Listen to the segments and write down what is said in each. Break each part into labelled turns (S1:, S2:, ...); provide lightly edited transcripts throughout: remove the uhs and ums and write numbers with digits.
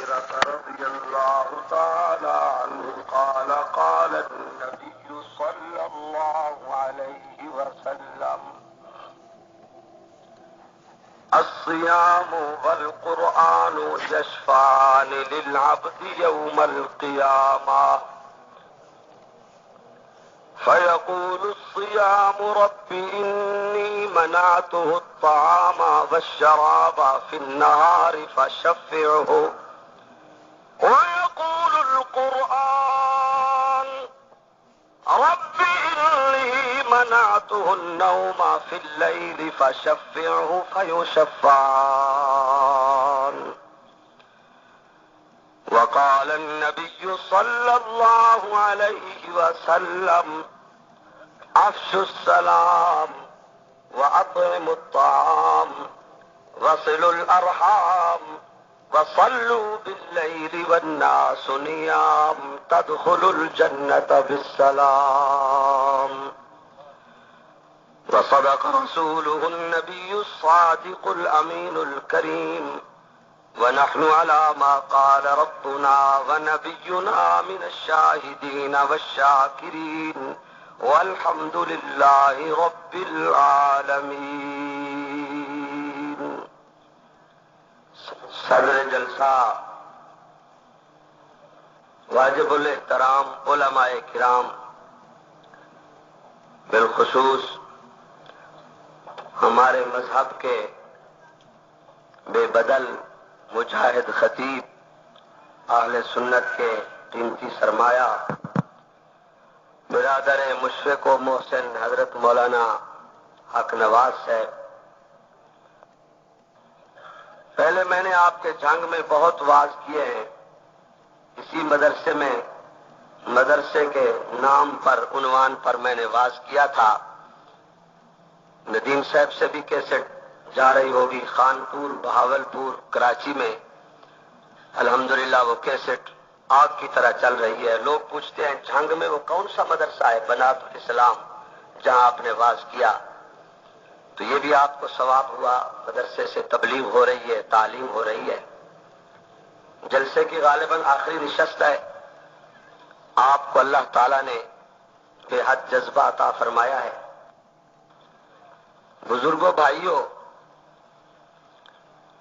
S1: هريرة رضي الله تعالى عنه قال قال النبي صلى الله عليه وسلم الصيام والقرآن يشفعان للعبد يوم القيامة فيقول الصيام رب إني منعته الطعام والشراب في النهار فشفعه ويقول القرآن رب إني منعته النوم في الليل فشفعه فيشفعان وقال النبي صلى الله عليه وسلم افشوا السلام واطعموا الطعام وصلوا الارحام وصلوا بالليل والناس نيام تدخلوا الجنة بالسلام وصدق رسوله النبي الصادق الأمين الكريم ونحن على ما قال ربنا ونبينا من الشاهدين والشاكرين والحمد لله رب العالمين. صدر جلسہ واجب الاحترام علماء کرام، بالخصوص ہمارے مذہب کے بے بدل مجاہد خطیب اہل سنت کے قیمتی سرمایہ برادر مشفق و محسن حضرت مولانا حق نواز صاحب، پہلے میں نے آپ کے جنگ میں بہت واز کیے ہیں. اسی مدرسے میں مدرسے کے نام پر عنوان پر میں نے واز کیا تھا. ندیم صاحب سے بھی کیسٹ جا رہی ہوگی خانپور، بہاولپور، کراچی میں. الحمدللہ وہ کیسٹ آگ کی طرح چل رہی ہے. لوگ پوچھتے ہیں جھنگ میں وہ کون سا مدرسہ ہے بنات الاسلام جہاں آپ نے واز کیا؟ تو یہ بھی آپ کو ثواب ہوا. مدرسے سے تبلیغ ہو رہی ہے، تعلیم ہو رہی ہے. جلسے کی غالباً آخری نشست ہے. آپ کو اللہ تعالیٰ نے بے حد جذبہ عطا فرمایا ہے. بزرگوں، بھائیوں،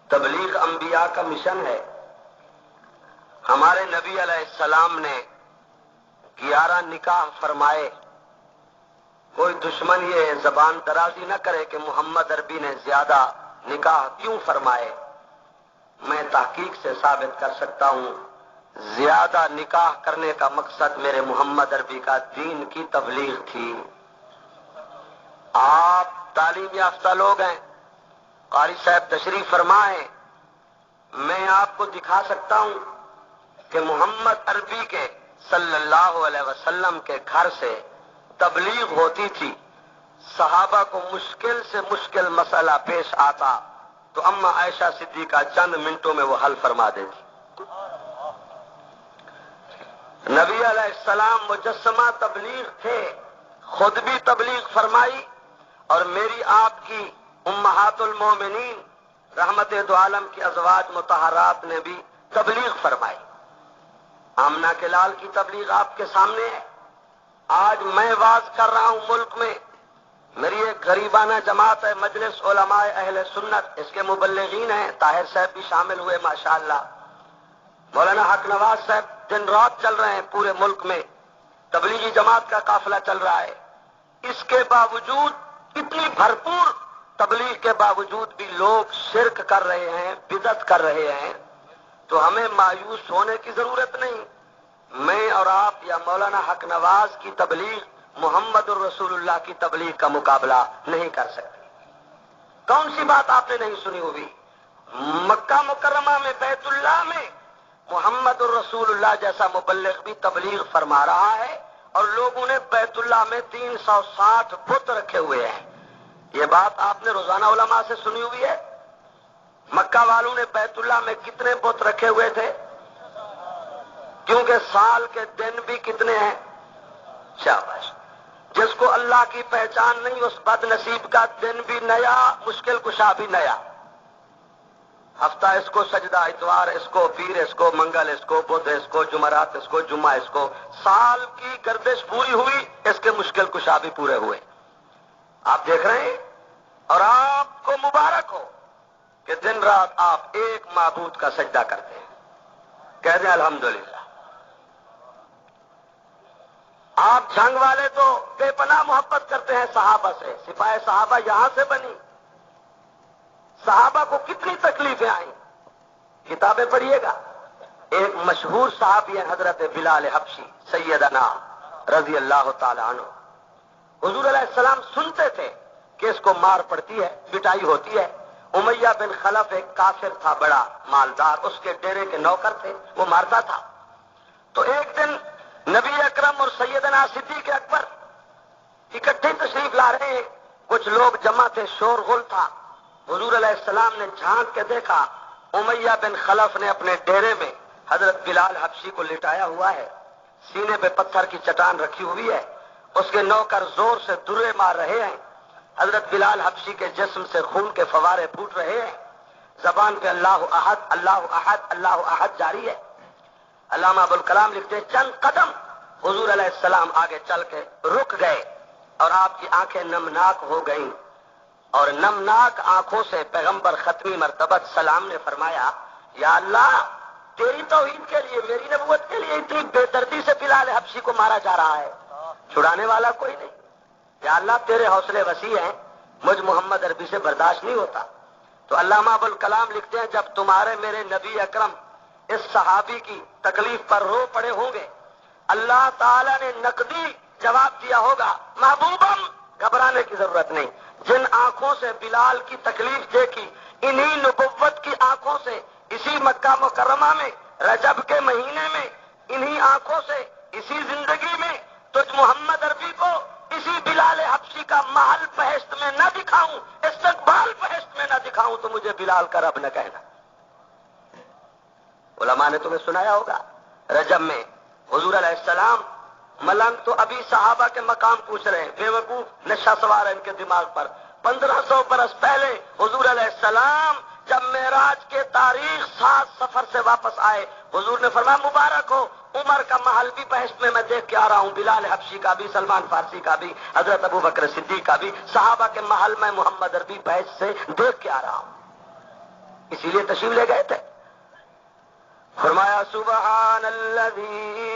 S1: تبلیغ انبیاء کا مشن ہے. ہمارے نبی علیہ السلام نے 11 نکاح فرمائے. کوئی دشمن یہ زبان درازی نہ کرے کہ محمد عربی نے زیادہ نکاح کیوں فرمائے. میں تحقیق سے ثابت کر سکتا ہوں زیادہ نکاح کرنے کا مقصد میرے محمد عربی کا دین کی تبلیغ تھی. آپ تعلیم یافتہ لوگ ہیں، قاری صاحب تشریف فرمائیں. میں آپ کو دکھا سکتا ہوں کہ محمد عربی کے صلی اللہ علیہ وسلم کے گھر سے تبلیغ ہوتی تھی. صحابہ کو مشکل سے مشکل مسئلہ پیش آتا تو اما عائشہ صدیقہ چند منٹوں میں وہ حل فرما دیتی. نبی علیہ السلام مجسمہ تبلیغ تھے، خود بھی تبلیغ فرمائی اور میری آپ کی امہات المومنین رحمت دو عالم کی ازواج مطہرات نے بھی تبلیغ فرمائی. آمنہ کے لال کی تبلیغ آپ کے سامنے ہے. آج میں واز کر رہا ہوں ملک میں. میری ایک غریبانہ جماعت ہے مجلس علماء اہل سنت، اس کے مبلغین ہیں. طاہر صاحب بھی شامل ہوئے ماشاءاللہ. مولانا حق نواز صاحب دن رات چل رہے ہیں پورے ملک میں. تبلیغی جماعت کا قافلہ چل رہا ہے. اس کے باوجود اتنی بھرپور تبلیغ کے باوجود بھی لوگ شرک کر رہے ہیں، بدعت کر رہے ہیں. تو ہمیں مایوس ہونے کی ضرورت نہیں. میں اور آپ یا مولانا حق نواز کی تبلیغ محمد الرسول اللہ کی تبلیغ کا مقابلہ نہیں کر سکتے. کون سی بات آپ نے نہیں سنی ہوگی؟ مکہ مکرمہ میں بیت اللہ میں محمد الرسول اللہ جیسا مبلغ بھی تبلیغ فرما رہا ہے اور لوگوں نے بیت اللہ میں 360 بت رکھے ہوئے ہیں. یہ بات آپ نے روزانہ علماء سے سنی ہوئی ہے. مکہ والوں نے بیت اللہ میں کتنے بت رکھے ہوئے تھے؟ کیونکہ سال کے دن بھی کتنے ہیں؟ شاباش. جس کو اللہ کی پہچان نہیں اس بد نصیب کا دن بھی نیا، مشکل کشا بھی نیا. ہفتہ اس کو سجدہ، اتوار اس کو، پیر اس کو، منگل اس کو، بدھ اس کو، جمعرات اس کو، جمعہ اس کو. سال کی گردش پوری ہوئی، اس کے مشکل کشا بھی پورے ہوئے. آپ دیکھ رہے ہیں. اور آپ کو مبارک ہو کہ دن رات آپ ایک معبود کا سجدہ کرتے ہیں. کہہ دیں الحمدللہ. آپ جنگ والے تو بے پناہ محبت کرتے ہیں صحابہ سے. سپاہ صحابہ یہاں سے بنی. صحابہ کو کتنی تکلیفیں آئیں، کتابیں پڑھیے گا. ایک مشہور صحابی ہے حضرت بلال حبشی سیدنا رضی اللہ تعالی عنہ. حضور علیہ السلام سنتے تھے کہ اس کو مار پڑتی ہے، پٹائی ہوتی ہے. امیہ بن خلف ایک کافر تھا بڑا مالدار، اس کے ڈیرے کے نوکر تھے، وہ مارتا تھا. تو ایک دن نبی اکرم اور سیدنا صدیق اکبر اکٹھے تشریف لا رہے ہیں. کچھ لوگ جمع تھے، شور غل تھا. حضور علیہ السلام نے جھانک کے دیکھا، امیہ بن خلف نے اپنے ڈیرے میں حضرت بلال حبشی کو لٹایا ہوا ہے. سینے پہ پتھر کی چٹان رکھی ہوئی ہے. اس کے نوکر زور سے درے مار رہے ہیں. حضرت بلال حبشی کے جسم سے خون کے فوارے پھوٹ رہے ہیں. زبان پہ اللہ احد اللہ احد اللہ احد جاری ہے. علامہ ابوالکلام لکھتے ہیں چند قدم حضور علیہ السلام آگے چل کے رک گئے اور آپ کی آنکھیں نمناک ہو گئیں. اور نمناک آنکھوں سے پیغمبر ختمی مرتبت سلام نے فرمایا، یا اللہ تیری توحید کے لیے، میری نبوت کے لیے اتنی بے دردی سے بلال حبشی کو مارا جا رہا ہے، چھڑانے والا کوئی نہیں. یا اللہ تیرے حوصلے وسیع ہیں، مجھ محمد عربی سے برداشت نہیں ہوتا. تو علامہ ابوالکلام لکھتے ہیں جب تمہارے میرے نبی اکرم اس صحابی کی تکلیف پر رو پڑے ہوں گے، اللہ تعالی نے نقدی جواب دیا ہوگا، محبوبم گھبرانے کی ضرورت نہیں. جن آنکھوں سے بلال کی تکلیف دیکھی، انہی نبوت کی آنکھوں سے اسی مکہ مکرمہ میں رجب کے مہینے میں، انہی آنکھوں سے اسی زندگی میں تجھ محمد عربی کو اسی بلال حبشی کا محل بہشت میں نہ دکھاؤں، استقبال بہشت میں نہ دکھاؤں تو مجھے بلال کا رب نہ کہنا. علماء نے تمہیں سنایا ہوگا رجب میں حضور علیہ السلام، ملنگ تو ابھی صحابہ کے مقام پوچھ رہے ہیں، بے وقوف نشہ سوار ہے ان کے دماغ پر. 1500 برس پہلے حضور علیہ السلام جب معراج کے تاریخ 7 سفر سے واپس آئے، حضور نے فرمایا مبارک ہو، عمر کا محل بھی بہشت میں تجھے دیکھ کے آ رہا ہوں، بلال حبشی کا بھی، سلمان فارسی کا بھی، حضرت ابو بکر صدیق کا بھی، صحابہ کے محل میں محمد عربی بہشت سے دیکھ کے آ رہا ہوں. اسی لیے تشریف لے گئے تھے. فرمایا سبحان الذی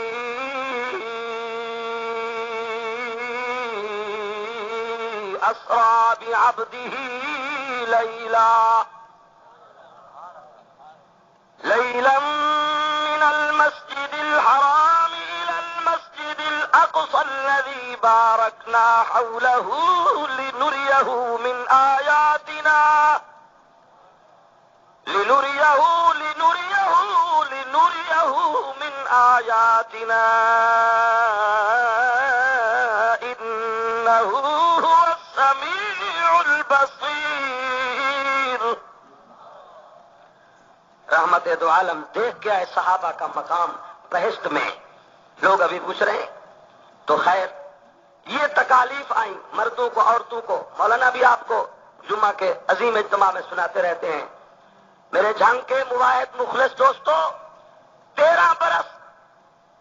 S1: اسرا بعبده لیلا من المسجد الحرام الى المسجد الاقصى الذي باركنا حوله لنريه من آياتنا إنه هو السميع البصير. رحمت دو عالم دیکھ کے آئے صحابہ کا مقام بہشت میں. لوگ ابھی پوچھ رہے ہیں. تو خیر یہ تکالیف آئیں مردوں کو عورتوں کو. مولانا بھی آپ کو جمعہ کے عظیم اجتماع میں سناتے رہتے ہیں. میرے جھنگ کے مواحد مخلص دوستو، 13 برس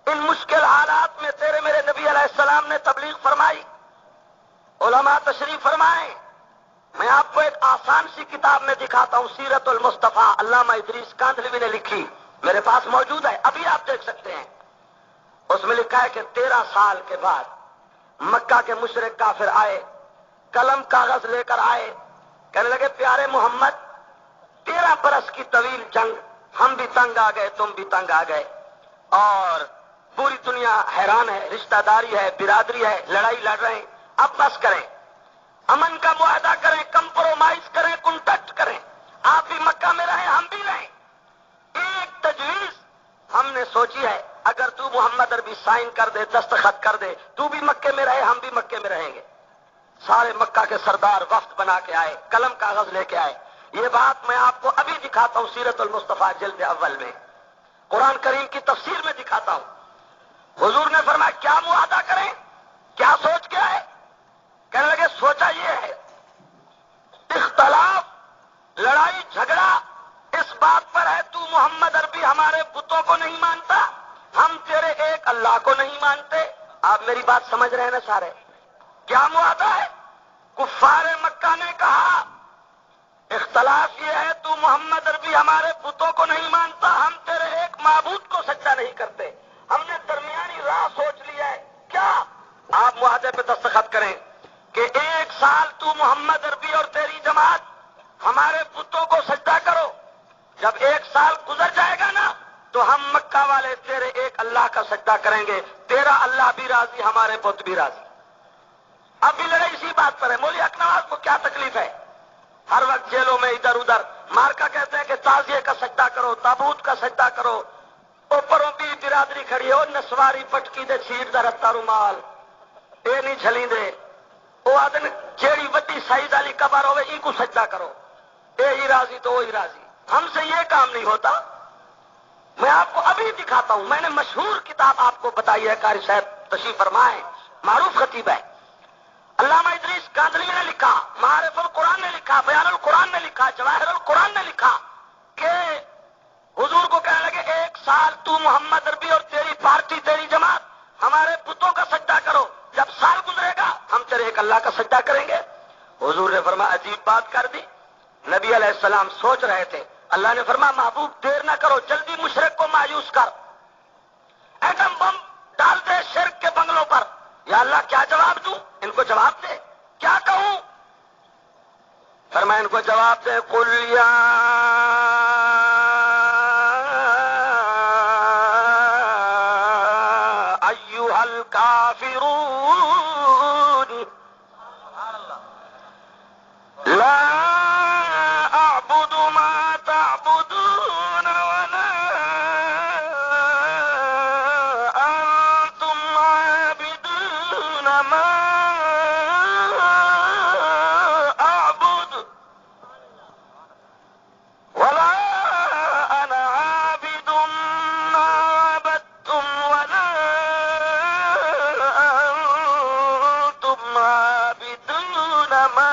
S1: ان مشکل حالات میں تیرے میرے نبی علیہ السلام نے تبلیغ فرمائی، علماء تشریف فرمائے. میں آپ کو ایک آسان سی کتاب میں دکھاتا ہوں، سیرت المصطفیٰ، علامہ ادریس کاندھلوی نے لکھی، میرے پاس موجود ہے، ابھی آپ دیکھ سکتے ہیں. اس میں لکھا ہے کہ 13 سال کے بعد مکہ کے مشرک کافر آئے، قلم کاغذ لے کر آئے، کہنے لگے پیارے محمد 13 برس کی طویل جنگ، ہم بھی تنگ آ گئے، تم بھی تنگ آ گئے، اور پوری دنیا حیران ہے، رشتہ داری ہے، برادری ہے، لڑائی لڑ رہے ہیں، اب بس کریں، امن کا معاہدہ کریں، کمپرومائز کریں، کنٹیکٹ کریں، آپ بھی مکہ میں رہیں، ہم بھی رہیں. ایک تجویز ہم نے سوچی ہے، اگر تو محمد عربی سائن کر دے، دستخط کر دے، تو بھی مکے میں رہے، ہم بھی مکے میں رہیں گے. سارے مکہ کے سردار وفد بنا کے آئے، قلم کاغذ لے کے آئے. یہ بات میں آپ کو ابھی دکھاتا ہوں، سیرت المصطفیٰ جلد اول میں، قرآن کریم کی تفسیر میں دکھاتا ہوں. حضور نے فرمایا کیا معاہدہ کریں، کیا سوچ کے آئے؟ کہنے لگے سوچا یہ ہے، اختلاف، لڑائی جھگڑا اس اللہ کو نہیں مانتے؟ آپ میری بات سمجھ رہے ہیں نا سارے؟ کیا معاہدہ ہے؟ کفار مکہ نے کہا اختلاف یہ ہے تو محمد عربی ہمارے بتوں کو نہیں مانتا، ہم تیرے ایک معبود کو سجدہ نہیں کرتے، ہم نے درمیانی راہ سوچ لیا ہے، کیا آپ معاہدے پہ دستخط کریں کہ 1 سال تو محمد عربی اور تیری جماعت ہمارے بتوں کو سجدہ کرو، جب 1 سال گزر جائے گا نا تو ہم مکہ والے تیرے ایک اللہ کا سجدہ کریں گے، تیرا اللہ بھی راضی، ہمارے بت بھی راضی۔ اب بھی لڑائی اسی بات پر ہے۔ مولوی حق نواز کو کیا تکلیف ہے؟ ہر وقت جیلوں میں ادھر ادھر مارکا کہتے ہیں کہ تعزیے کا سجدہ کرو، تابوت کا سجدہ کرو، اوپروں بھی برادری کھڑی ہے، نسواری پٹکی دے چھیٹ دا رتا رومال اے نہیں جھلی دے، وہ آدن جیڑی وڈی سائز والی قبر ہوئے ای کو سجدہ کرو، اے ہی راضی تو وہی راضی۔ ہم سے یہ کام نہیں ہوتا۔ میں آپ کو ابھی دکھاتا ہوں، میں نے مشہور کتاب آپ کو بتائی ہے، قاری صاحب تشریف فرمائے، معروف خطیب ہے، علامہ ادریس کاندھلی نے لکھا، معارف القرآن نے لکھا، بیان القرآن نے لکھا، جواہر القرآن نے لکھا کہ حضور کو کہنے لگے 1 سال تو محمد عربی اور تیری پارٹی تیری جماعت ہمارے بتوں کا سجدہ کرو، جب سال گزرے گا ہم تیرے ایک اللہ کا سجدہ کریں گے۔ حضور نے فرمایا عجیب بات کر دی۔ نبی علیہ السلام سوچ رہے تھے، اللہ نے فرمایا محبوب دیر نہ کرو، جلدی مشرک کو مایوس کر، ایٹم بم ڈال دے شرک کے بنگلوں پر۔ یا اللہ کیا جواب دوں؟ ان کو جواب دے، کیا کہوں؟ فرمایا ان کو جواب دے، قل یا ایھا الکافرون لا اعبد ما تعبدون ولا انتم عابدون ما اعبد ولا انا عابد ما عبدتم ولا انتم عابدون ما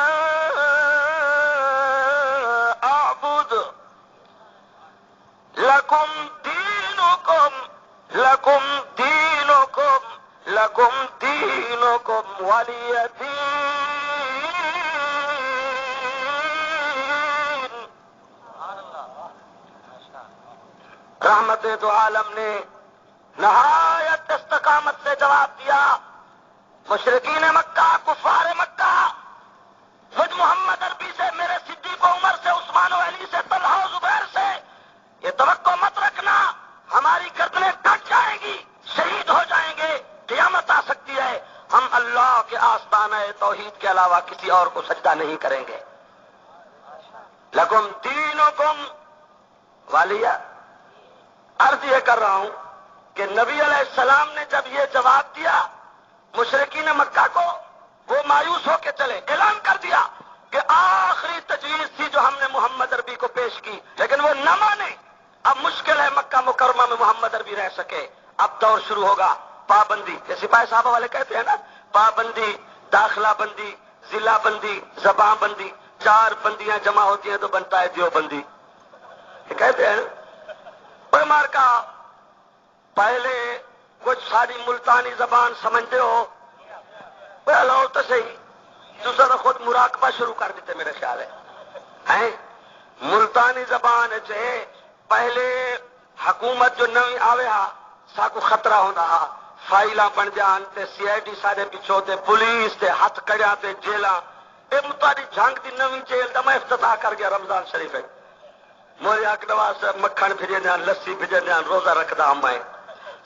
S1: اعبد لکم دینکم ولی دین۔ رحمت دو عالم نے نہایت استقامت سے جواب دیا، مشرکین مکہ، کفار مکہ، مجھ محمد عربی سے، میرے صدیق و عمر سے، عثمان و علی سے، طلحہ و زبیر سے یہ توقع مت رکھنا ہماری گردنیں کٹ جائیں گی، شہید ہو جائیں گے، قیامت آ سکتی ہے، ہم اللہ کے آستانہ توحید کے علاوہ کسی اور کو سجدہ نہیں کریں گے۔ لکم دینکم ولی۔ عرض یہ کر رہا ہوں کہ نبی علیہ السلام نے جب یہ جواب دیا مشرکین مکہ کو، وہ مایوس ہو کے چلے، اعلان کر دیا کہ آخری تجویز تھی جو ہم نے محمد عربی کو پیش کی، لیکن وہ نہ مانے۔ اب مشکل ہے مکہ مکرمہ میں محمد عربی رہ سکے۔ اب دور شروع ہوگا پابندی، یہ سپاہی صاحب والے کہتے ہیں نا، پابندی، داخلہ بندی، ضلع بندی، زبان بندی، 4 بندیاں جمع ہوتی ہیں تو بنتا ہے دیوبندی، یہ کہتے ہیں۔ کوئی مار کا پہلے کچھ ساری ملتانی زبان سمجھتے ہو، لو تو صحیح، دوسرا خود مراقبہ شروع کر دیتے میرے خیال ہے۔ ملتانی زبان چاہے پہلے حکومت جو نوی آوے ہا ساکو خطرہ ہوتا ہا، فائلاں بن جان تے سی آئی ڈی سارے پچھو تے پولیس تے ہاتھ کڑیا تے جیلاں، اے متاری جھانگ دی نوی جیل دا میں افتتاح کر گیا رمضان شریف ہے۔ مولوی حق نواز صاحب مکھن بھیجے دیان، لسی بھیجے دیان، روزہ رکھدا ہم میں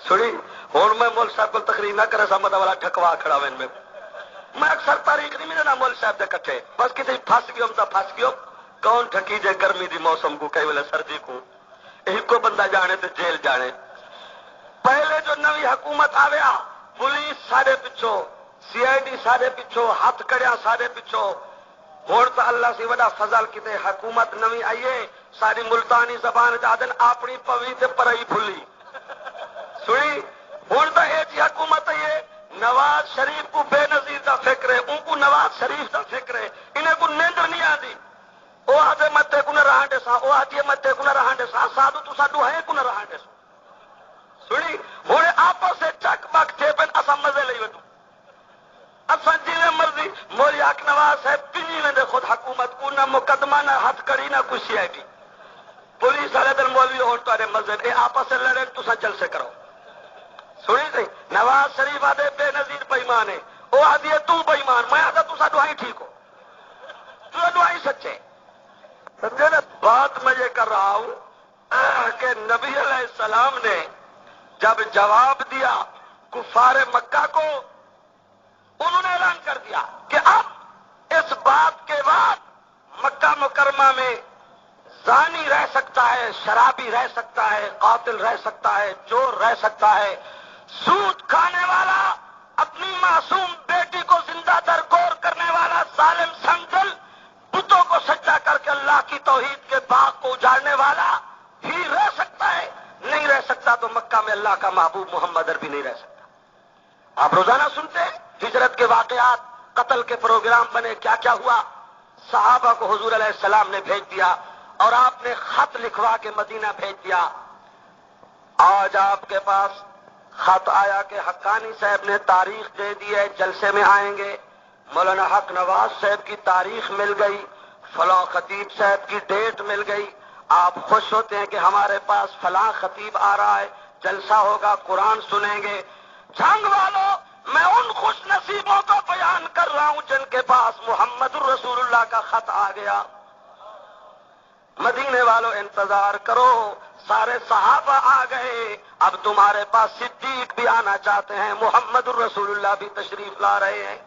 S1: سنی ہون میں مول صاحب کو تقریر نہ کرے سامدہ والا ٹھکوا کھڑا وین میں اکثر تاریخ نہیں ملنا مول صاحب دے کٹھے، بس کسی پھس گیوں تا پھس گیوں، کون ٹھکی جے گرمی دی موسم کو کئی ویلے سردی کو، ایک کو بندہ جانے تے جیل جانے۔ پہلے جو نوی حکومت آویا پولیس سارے پچھو، سی آئی ڈی سارے پچھو، ہاتھ کڑیا سارے پچھو۔ ہون تو اللہ سی وڈا فضل کیتے حکومت نوی آئیے ساری ملتانی زبان جادن اپنی پوی تے پرائی بھلی سنی۔ ہون تو اے جی حکومت ہے نواز شریف کو بے نظیر دا فکر ہے، ان کو نواز شریف دا فکر ہے، انہیں کو نیندر نہیں آتی۔ وہ آدھے متے کو نہ رہاں دے سا، وہ آدھے متے کو نہ رہاں دے سا، سادو تو سادو ہے کو نہ رہاں دے سا سنی۔ ہوں آپس سے خود حکومت کو نہ مقدمہ نہ ہتھ کڑی نہ کچھ سی آئی ڈی پولیس والے دن مولوی ہو تارے مسجد اے آپس سے لڑے تو جلسے کرو سنی نہیں نواز شریف آدھے بے نظیر بےمان ہے وہ آدھی ہے تو بےمان میں آدھا تو دعائیں ٹھیک ہو تو دعائیں سچے سمجھے نا بات میں یہ کر رہا ہوں کہ نبی علیہ السلام نے جب جواب دیا کفار مکہ کو انہوں نے اعلان کر دیا کہ اب اس بات کے بعد مکہ مکرمہ میں زانی رہ سکتا ہے شرابی رہ سکتا ہے قاتل رہ سکتا ہے چور رہ سکتا ہے سود کھانے والا اپنی معصوم بیٹی کو زندہ درگور کرنے والا ظالم سنگل بتوں کو سجدہ کر کے اللہ کی توحید کے باغ کو اجاڑنے والا ہی رہ سکتا ہے نہیں رہ سکتا تو مکہ میں اللہ کا محبوب محمد عربی نہیں رہ سکتا آپ روزانہ سنتے ہیں ہجرت کے واقعات قتل کے پروگرام بنے کیا کیا ہوا صحابہ کو حضور علیہ السلام نے بھیج دیا اور آپ نے خط لکھوا کے مدینہ بھیج دیا آج آپ کے پاس خط آیا کہ حقانی صاحب نے تاریخ دے دی ہے جلسے میں آئیں گے مولانا حق نواز صاحب کی تاریخ مل گئی فلاں خطیب صاحب کی ڈیٹ مل گئی آپ خوش ہوتے ہیں کہ ہمارے پاس فلاں خطیب آ رہا ہے جلسہ ہوگا قرآن سنیں گے جنگ والوں میں ان خوش نصیبوں کو بیان کر رہا ہوں جن کے پاس محمد الرسول اللہ کا خط آ گیا مدینے والوں انتظار کرو سارے صحابہ آ گئے اب تمہارے پاس صدیق بھی آنا چاہتے ہیں محمد الرسول اللہ بھی تشریف لا رہے ہیں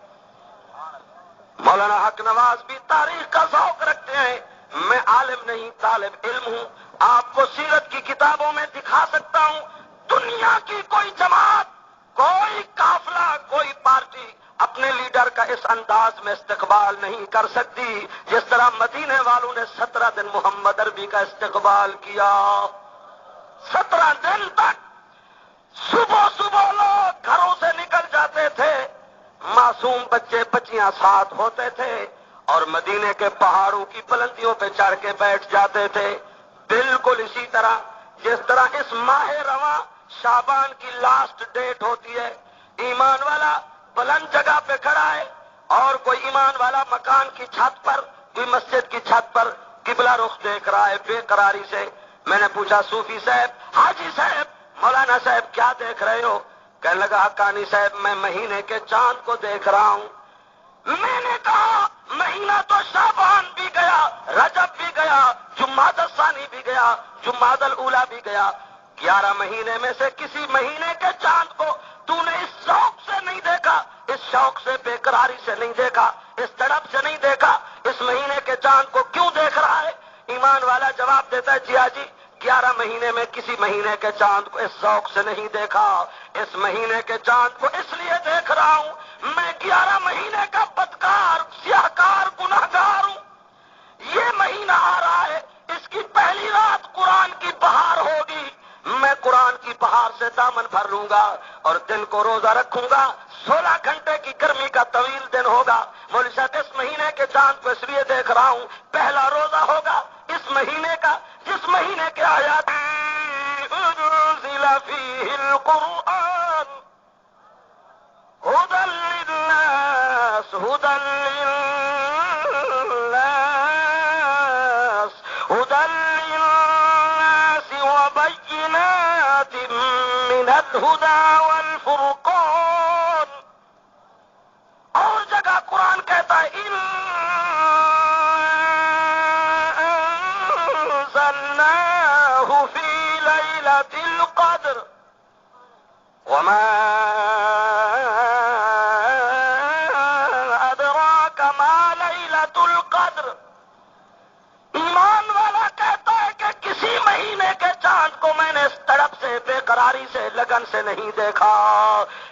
S1: مولانا حق نواز بھی تاریخ کا ذوق رکھتے ہیں میں عالم نہیں طالب علم ہوں آپ کو سیرت کی کتابوں میں دکھا سکتا ہوں دنیا کی کوئی جماعت کوئی قافلہ کوئی پارٹی اپنے لیڈر کا اس انداز میں استقبال نہیں کر سکتی جس طرح مدینے والوں نے 17 دن محمد عربی کا استقبال کیا 17 دن تک صبح صبح لوگ گھروں سے نکل جاتے تھے معصوم بچے بچیاں ساتھ ہوتے تھے اور مدینے کے پہاڑوں کی بلندیوں پہ چڑھ کے بیٹھ جاتے تھے بالکل اسی طرح جس طرح اس ماہ رواں شعبان کی لاسٹ ڈیٹ ہوتی ہے ایمان والا بلند جگہ پہ کھڑا ہے اور کوئی ایمان والا مکان کی چھت پر کوئی مسجد کی چھت پر قبلہ رخ دیکھ رہا ہے بے قراری سے میں نے پوچھا صوفی صاحب حاجی صاحب مولانا صاحب کیا دیکھ رہے ہو کہنے لگا حقانی صاحب میں مہینے کے چاند کو دیکھ رہا ہوں میں نے کہا مہینہ تو شعبان بھی گیا رجب بھی گیا جمادی الثانی بھی گیا جمادی الاولی بھی گیا 11 مہینے میں سے کسی مہینے کے چاند کو تو نے اس شوق سے نہیں دیکھا اس شوق سے بے قراری سے نہیں دیکھا اس تڑپ سے نہیں دیکھا اس مہینے کے چاند کو کیوں دیکھ رہا ہے ایمان والا جواب دیتا ہے جی 11 مہینے میں کسی مہینے کے چاند کو اس ذوق سے نہیں دیکھا اس مہینے کے چاند کو اس لیے دیکھ رہا ہوں میں 11 مہینے کا بدکار سیاہکار گنہگار ہوں یہ مہینہ آ رہا ہے اس کی پہلی رات قرآن کی بہار ہوگی میں قرآن کی بہار سے دامن بھر لوں گا اور دن کو روزہ رکھوں گا 16 گھنٹے کی گرمی کا طویل دن ہوگا مولوی صاحب اس مہینے کے چاند کو اس لیے دیکھ رہا ہوں پہلا روزہ ہوگا اس مہینے کا جس مہینے کے آیات انزل فیہ القرآن ہدی للناس وبینات من الہدی والفرقان اور جگہ قرآن کہتا ہے فی لیلۃ القدر وما ادراک ما لیلۃ القدر ایمان والا کہتا ہے کہ کسی مہینے کے چاند کو میں نے اس تڑپ سے بے قراری سے لگن سے نہیں دیکھا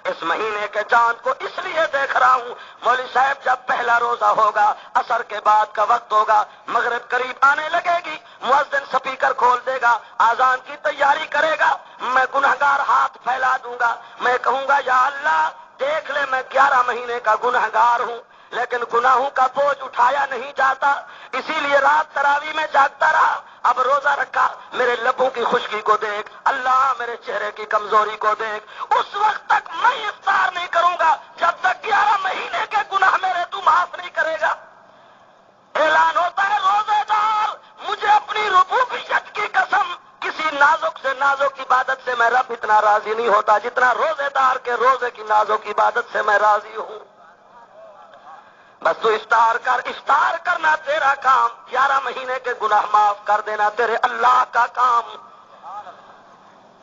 S1: اس مہینے کے چاند کو اس لیے دیکھ رہا ہوں مولوی صاحب جب پہلا روزہ ہوگا عصر کے بعد کا وقت ہوگا مغرب قریب آنے لگے گی مؤذن سپیکر کھول دے گا اذان کی تیاری کرے گا میں گنہگار ہاتھ پھیلا دوں گا میں کہوں گا یا اللہ دیکھ لے میں 11 مہینے کا گنہگار ہوں لیکن گناہوں کا بوجھ اٹھایا نہیں جاتا اسی لیے رات تراویح میں جاگتا رہا اب روزہ رکھا میرے لبوں کی خشکی کو دیکھ اللہ میرے چہرے کی کمزوری کو دیکھ اس وقت تک میں افطار نہیں کروں گا جب تک 11 مہینے کے گناہ میرے تو معاف نہیں کرے گا نازک سے نازک عبادت سے میں رب اتنا راضی نہیں ہوتا جتنا روزے دار کے روزے کی نازک عبادت سے میں راضی ہوں. بس تو افطار کرنا تیرا کام، 11 مہینے کے گناہ معاف کر دینا تیرے اللہ کا کام.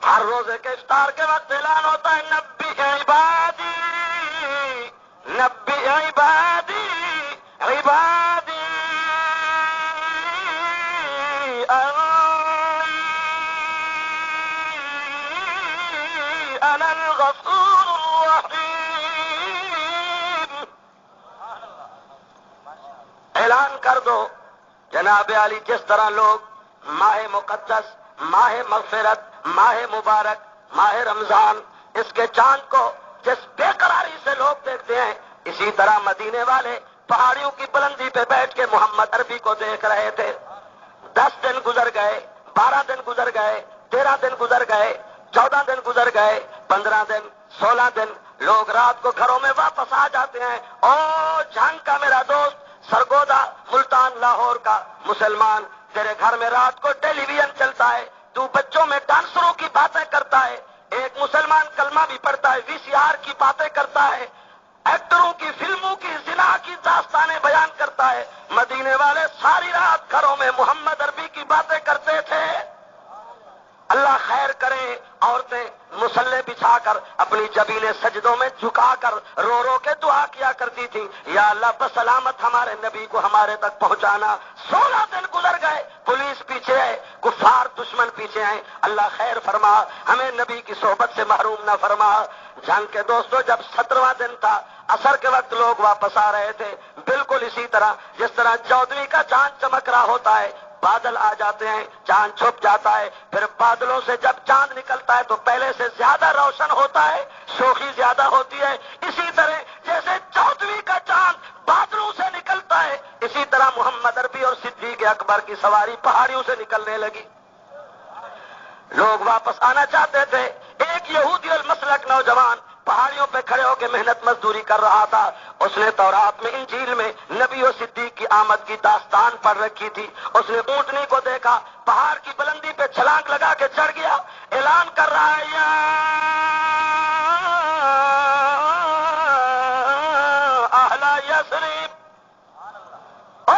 S1: ہر روزے کے افطار کے وقت اعلان ہوتا ہے نبی عبادی، نبی عبادی، عبادی انا الغفور الرحیم. اعلان کر دو جناب علی، جس طرح لوگ ماہ مقدس، ماہ مغفرت، ماہ مبارک، ماہ رمضان، اس کے چاند کو جس بے قراری سے لوگ دیکھتے ہیں، اسی طرح مدینے والے پہاڑیوں کی بلندی پہ بیٹھ کے محمد عربی کو دیکھ رہے تھے. 10 دن گزر گئے، 12 دن گزر گئے، 13 دن گزر گئے، 14 دن گزر گئے، 15 دن، 16 دن، لوگ رات کو گھروں میں واپس آ جاتے ہیں. او جھنگ کا میرا دوست، سرگودا، ملتان، لاہور کا مسلمان، تیرے گھر میں رات کو ٹیلی ویژن چلتا ہے، تو بچوں میں ڈانسروں کی باتیں کرتا ہے. ایک مسلمان کلمہ بھی پڑھتا ہے، VCR کی باتیں کرتا ہے، ایکٹروں کی، فلموں کی، زنا کی داستانیں بیان کرتا ہے. مدینے والے ساری رات گھروں میں محمد عربی کی باتیں کرتے تھے. اللہ خیر کرے، عورتیں مصلے بچھا کر اپنی جبینیں سجدوں میں جھکا کر رو رو کے دعا کیا کرتی تھی، یا اللہ بسلامت ہمارے نبی کو ہمارے تک پہنچانا. 16 دن گزر گئے، پولیس پیچھے ہے، کفار دشمن پیچھے ہیں. اللہ خیر فرما، ہمیں نبی کی صحبت سے محروم نہ فرما. جنگ کے دوستو، جب 17واں دن تھا، عصر کے وقت لوگ واپس آ رہے تھے، بالکل اسی طرح جس طرح 14ویں کا چاند چمک رہا ہوتا ہے، بادل آ جاتے ہیں، چاند چھپ جاتا ہے، پھر بادلوں سے جب چاند نکلتا ہے تو پہلے سے زیادہ روشن ہوتا ہے، شوخی زیادہ ہوتی ہے. اسی طرح جیسے 14ویں کا چاند بادلوں سے نکلتا ہے، اسی طرح محمد عربی اور صدیق اکبر کی سواری پہاڑیوں سے نکلنے لگی. لوگ واپس آنا چاہتے تھے. ایک یہودی المسلک نوجوان پہاڑیوں پہ کھڑے ہو کے محنت مزدوری کر رہا تھا. اس نے تورات میں، انجیل میں نبی و صدیق کی آمد کی داستان پڑھ رکھی تھی. اس نے اونٹنی کو دیکھا، پہاڑ کی بلندی پہ چھلانگ لگا کے چڑھ گیا. اعلان کر رہا ہے یا اہل یثرب، او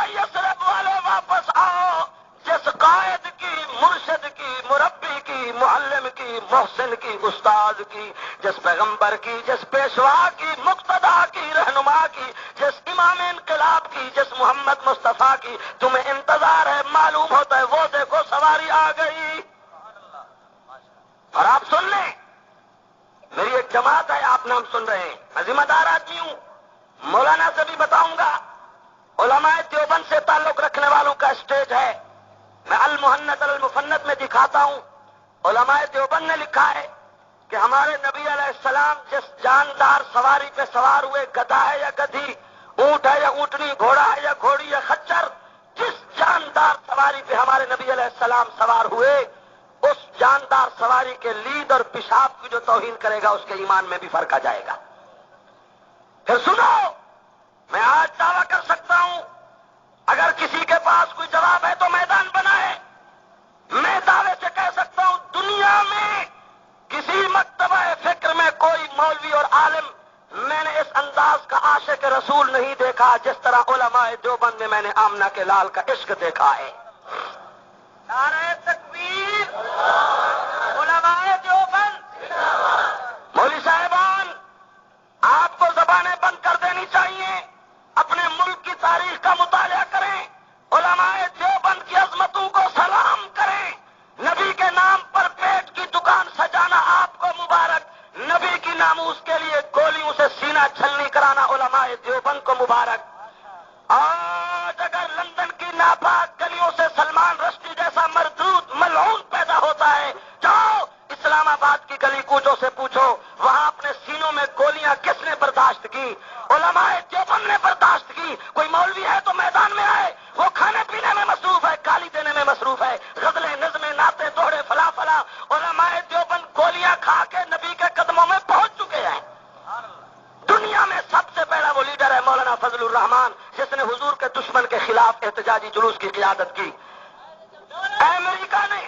S1: یثرب والے واپس آؤ. جس قائد کی، مرشد کی، مربی کی، معلم کی، محسن کی، استاد کی، جس پیغمبر کی، جس پیشوا کی، مقتدا کی، رہنما کی، جس امام انقلاب کی، جس محمد مصطفیٰ کی تمہیں انتظار ہے، معلوم ہوتا ہے، وہ دیکھو سواری آ گئی. اور آپ سن لیں، میری ایک جماعت ہے، آپ نام سن رہے ہیں، میں ذمہ دار آدمی ہوں، مولانا سے بھی بتاؤں گا. علماء دیوبند سے تعلق رکھنے والوں کا اسٹیج ہے، میں المحنت المفنت میں دکھاتا ہوں. علماء دیوبند نے لکھا ہے کہ ہمارے نبی علیہ السلام جس جاندار سواری پہ سوار ہوئے، گدھا ہے یا گدھی، اونٹ ہے یا اونٹنی، گھوڑا ہے یا گھوڑی یا خچر، جس جاندار سواری پہ ہمارے نبی علیہ السلام سوار ہوئے، اس جاندار سواری کے لید اور پیشاب کی جو توہین کرے گا، اس کے ایمان میں بھی فرق آ جائے گا. پھر سنو، میں آج دعویٰ کر سکتا ہوں، اگر کسی کے پاس کوئی جواب ہے تو میدان بنائے. میں دعوے سے کہہ سکتا ہوں، دنیا میں کسی مکتبہ فکر میں کوئی مولوی اور عالم میں نے اس انداز کا عاشق رسول نہیں دیکھا جس طرح علماء دیوبند میں میں نے آمنہ کے لال کا عشق دیکھا ہے. نعرہ تکبیر، علماء دیوبند. مولوی صاحبان، آپ کو زبانیں بند کر دینی چاہیے، اپنے ملک کی تاریخ کا مطالعہ کریں، علماء دیوبند کی عظمتوں کو سلام کریں. نبی کے نام پر پیٹ کی دکان سجانا آپ کو مبارک، نبی کی ناموس کے لیے گولیوں سے سینہ چھلنی کرانا علماء دیوبند کو مبارک. آج اگر لندن کی ناپاک گلیوں سے سلمان رشدی جیسا مردود ملعون پیدا ہوتا ہے، جاؤ اسلام آباد کی گلی کوچوں سے پوچھو، وہاں اپنے سینوں میں گولیاں کس نے برداشت کی؟ علماء دیوبند نے برداشت کی. کوئی مولوی ہے تو میدان میں آئے، وہ کھانے پینے میں مصروف ہے، گالی دینے میں مصروف ہے، غزلیں، نظمیں، نعتیں، دوہڑے، فلا فلا. علماء دیوبند گولیاں کھا کے نبی کے قدموں میں پہنچ چکے ہیں. دنیا میں سب سے پہلا وہ لیڈر ہے مولانا فضل الرحمان، جس نے حضور کے دشمن کے خلاف احتجاجی جلوس کی قیادت کی. امریکہ نے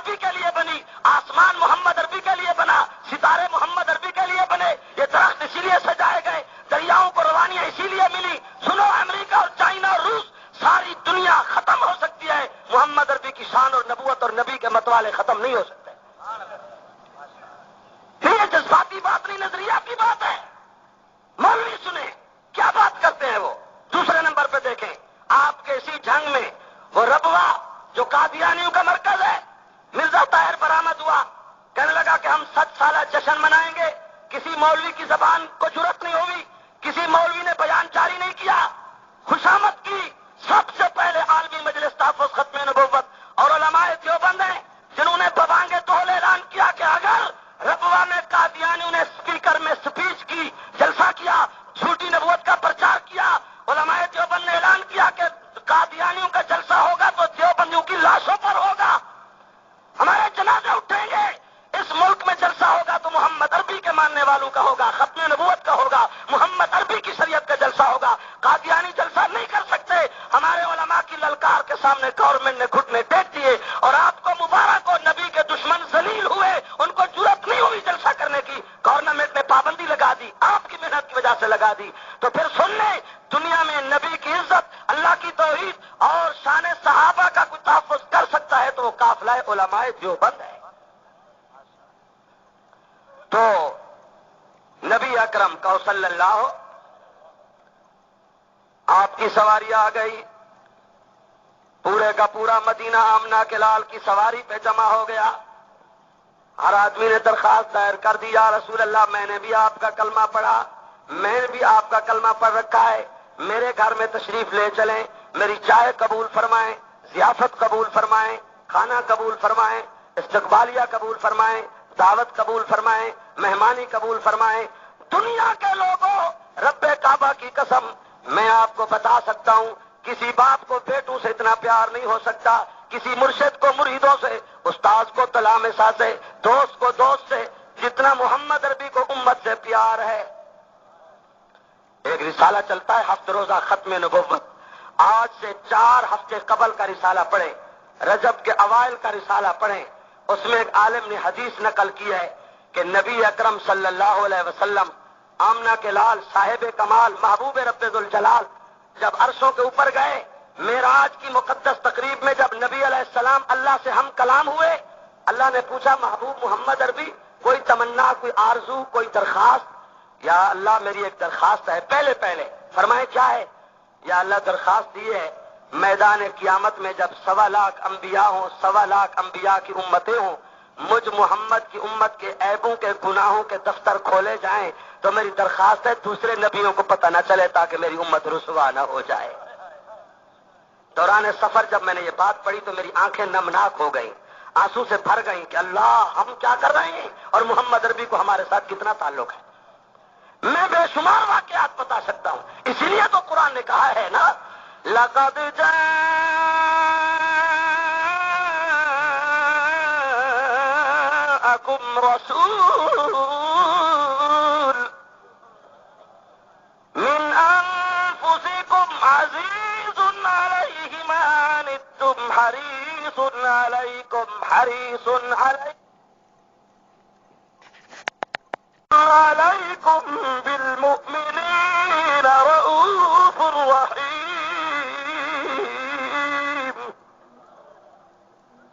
S1: عربی کے لیے بنی، آسمان محمد عربی کے لیے بنا، ستارے محمد عربی کے لیے بنے، یہ درخت اسی لیے سجائے گئے، دریاؤں کو روانیاں اسی لیے ملی۔ سنو، امریکہ اور چائنا اور روس، ساری دنیا ختم ہو سکتی ہے، محمد عربی کی شان اور نبوت اور نبی کے متوالے ختم نہیں ہو سکتے۔ یہ جذباتی بات نہیں، نظریاتی بات ہے۔ مولوی سنیں کیا بات کرتے ہیں وہ۔ دوسرے نمبر پہ دیکھیں، آپ کے اسی جنگ میں وہ ربوہ جو قادیانیوں کا مرکز ہے، مرزا طاہر برآمد ہوا، کہنے لگا کہ ہم 7 سالہ جشن منائیں گے۔ کسی مولوی کی زبان کو جرأت نہیں ہوئی، کسی مولوی نے بیان جاری نہیں کیا، خوشامد کی۔ سب سے پہلے عالمی مجلس تحفظ ختم نبوت اور علماء دیوبند ہیں جنہوں نے ببانگ توحل اعلان کیا کہ اگر ربوہ میں قادیانیوں نے اسپیکر میں سپیچ کی، جلسہ کیا، جھوٹی نبوت کا پرچار کیا، علماء دیوبند نے اعلان کیا کہ قادیانیوں کا جلسہ ہوگا تو دیوبندیوں کی لاشوں پر ہوگا، ہمارے جنازے اٹھیں گے، اس ملک میں جلسہ ہوگا تو محمد عربی کے ماننے والوں کا ہوگا، ختم نبوت کا ہوگا، محمد عربی کی شریعت کا جلسہ ہوگا، قادیانی جلسہ نہیں کر سکتے۔ ہمارے علماء کی للکار کے سامنے گورنمنٹ نے گھٹنے ٹیک دیے، اور آپ کو مبارک ہو، نبی کے دشمن ذلیل ہوئے، ان کو جرأت نہیں ہوئی جلسہ کرنے کی، گورنمنٹ نے پابندی لگا دی، آپ کی محنت کی وجہ سے لگا دی۔ تو پھر سن لیں، دنیا میں نبی کی عزت، اللہ کی توحید اور شان صحابہ کا کوئی تحفظ کر سکتا ہے تو وہ قافلہ علماء دیوبند ہے۔ تو نبی اکرم کا صلی اللہ، آپ کی سواری آ گئی، پورے کا پورا مدینہ آمنہ کے لال کی سواری پہ جمع ہو گیا۔ ہر آدمی نے درخواست دائر کر دی، یا رسول اللہ میں نے بھی آپ کا کلمہ پڑھا، میں نے بھی آپ کا کلمہ پڑھ رکھا ہے، میرے گھر میں تشریف لے چلیں، میری چائے قبول فرمائیں، ضیافت قبول فرمائیں، کھانا قبول فرمائیں، استقبالیہ قبول فرمائیں، دعوت قبول فرمائیں، مہمانی قبول فرمائیں۔ دنیا کے لوگوں، رب کعبہ کی قسم، میں آپ کو بتا سکتا ہوں، کسی باپ کو بیٹوں سے اتنا پیار نہیں ہو سکتا، کسی مرشد کو مریدوں سے، استاذ کو تلامسہ سے، دوست کو دوست سے، جتنا محمد عربی کو امت سے پیار ہے۔ ایک رسالہ چلتا ہے ہفت روزہ ختم نبوت، آج سے 4 ہفتے قبل کا رسالہ پڑھیں، رجب کے اوائل کا رسالہ پڑھیں، اس میں ایک عالم نے حدیث نقل کی ہے کہ نبی اکرم صلی اللہ علیہ وسلم، آمنہ کے لال، صاحب کمال، محبوب رب ذوالجلال، جب عرشوں کے اوپر گئے، معراج کی مقدس تقریب میں جب نبی علیہ السلام اللہ سے ہم کلام ہوئے، اللہ نے پوچھا محبوب محمد عربی کوئی تمنا، کوئی آرزو، کوئی درخواست؟ یا اللہ میری ایک درخواست ہے۔ پہلے فرمائے کیا ہے؟ یا اللہ درخواست یہ ہے، میدان قیامت میں جب 1.25 لاکھ انبیاء ہوں، 1.25 لاکھ انبیاء کی امتیں ہوں، مجھ محمد کی امت کے عیبوں کے گناہوں کے دفتر کھولے جائیں تو میری درخواست ہے دوسرے نبیوں کو پتہ نہ چلے تاکہ میری امت رسوا نہ ہو جائے۔ دوران سفر جب میں نے یہ بات پڑھی تو میری آنکھیں نمناک ہو گئیں، آنسو سے بھر گئیں کہ اللہ ہم کیا کر رہے ہیں اور محمد عربی کو ہمارے ساتھ کتنا تعلق ہے۔ میں بے شمار واقعات بتا سکتا ہوں، اسی لیے تو قرآن نے کہا ہے نا، لَقَدْ جَاءَكُمْ رَسُولٌ مِّنْ أَنفُسِكُمْ عَزِيزٌ عَلَيْهِ مَا عَنِتُّمْ حَرِيصٌ عَلَيْكُمْ بِالْمُؤْمِنِينَ رَءُوفٌ رَحِيمٌ۔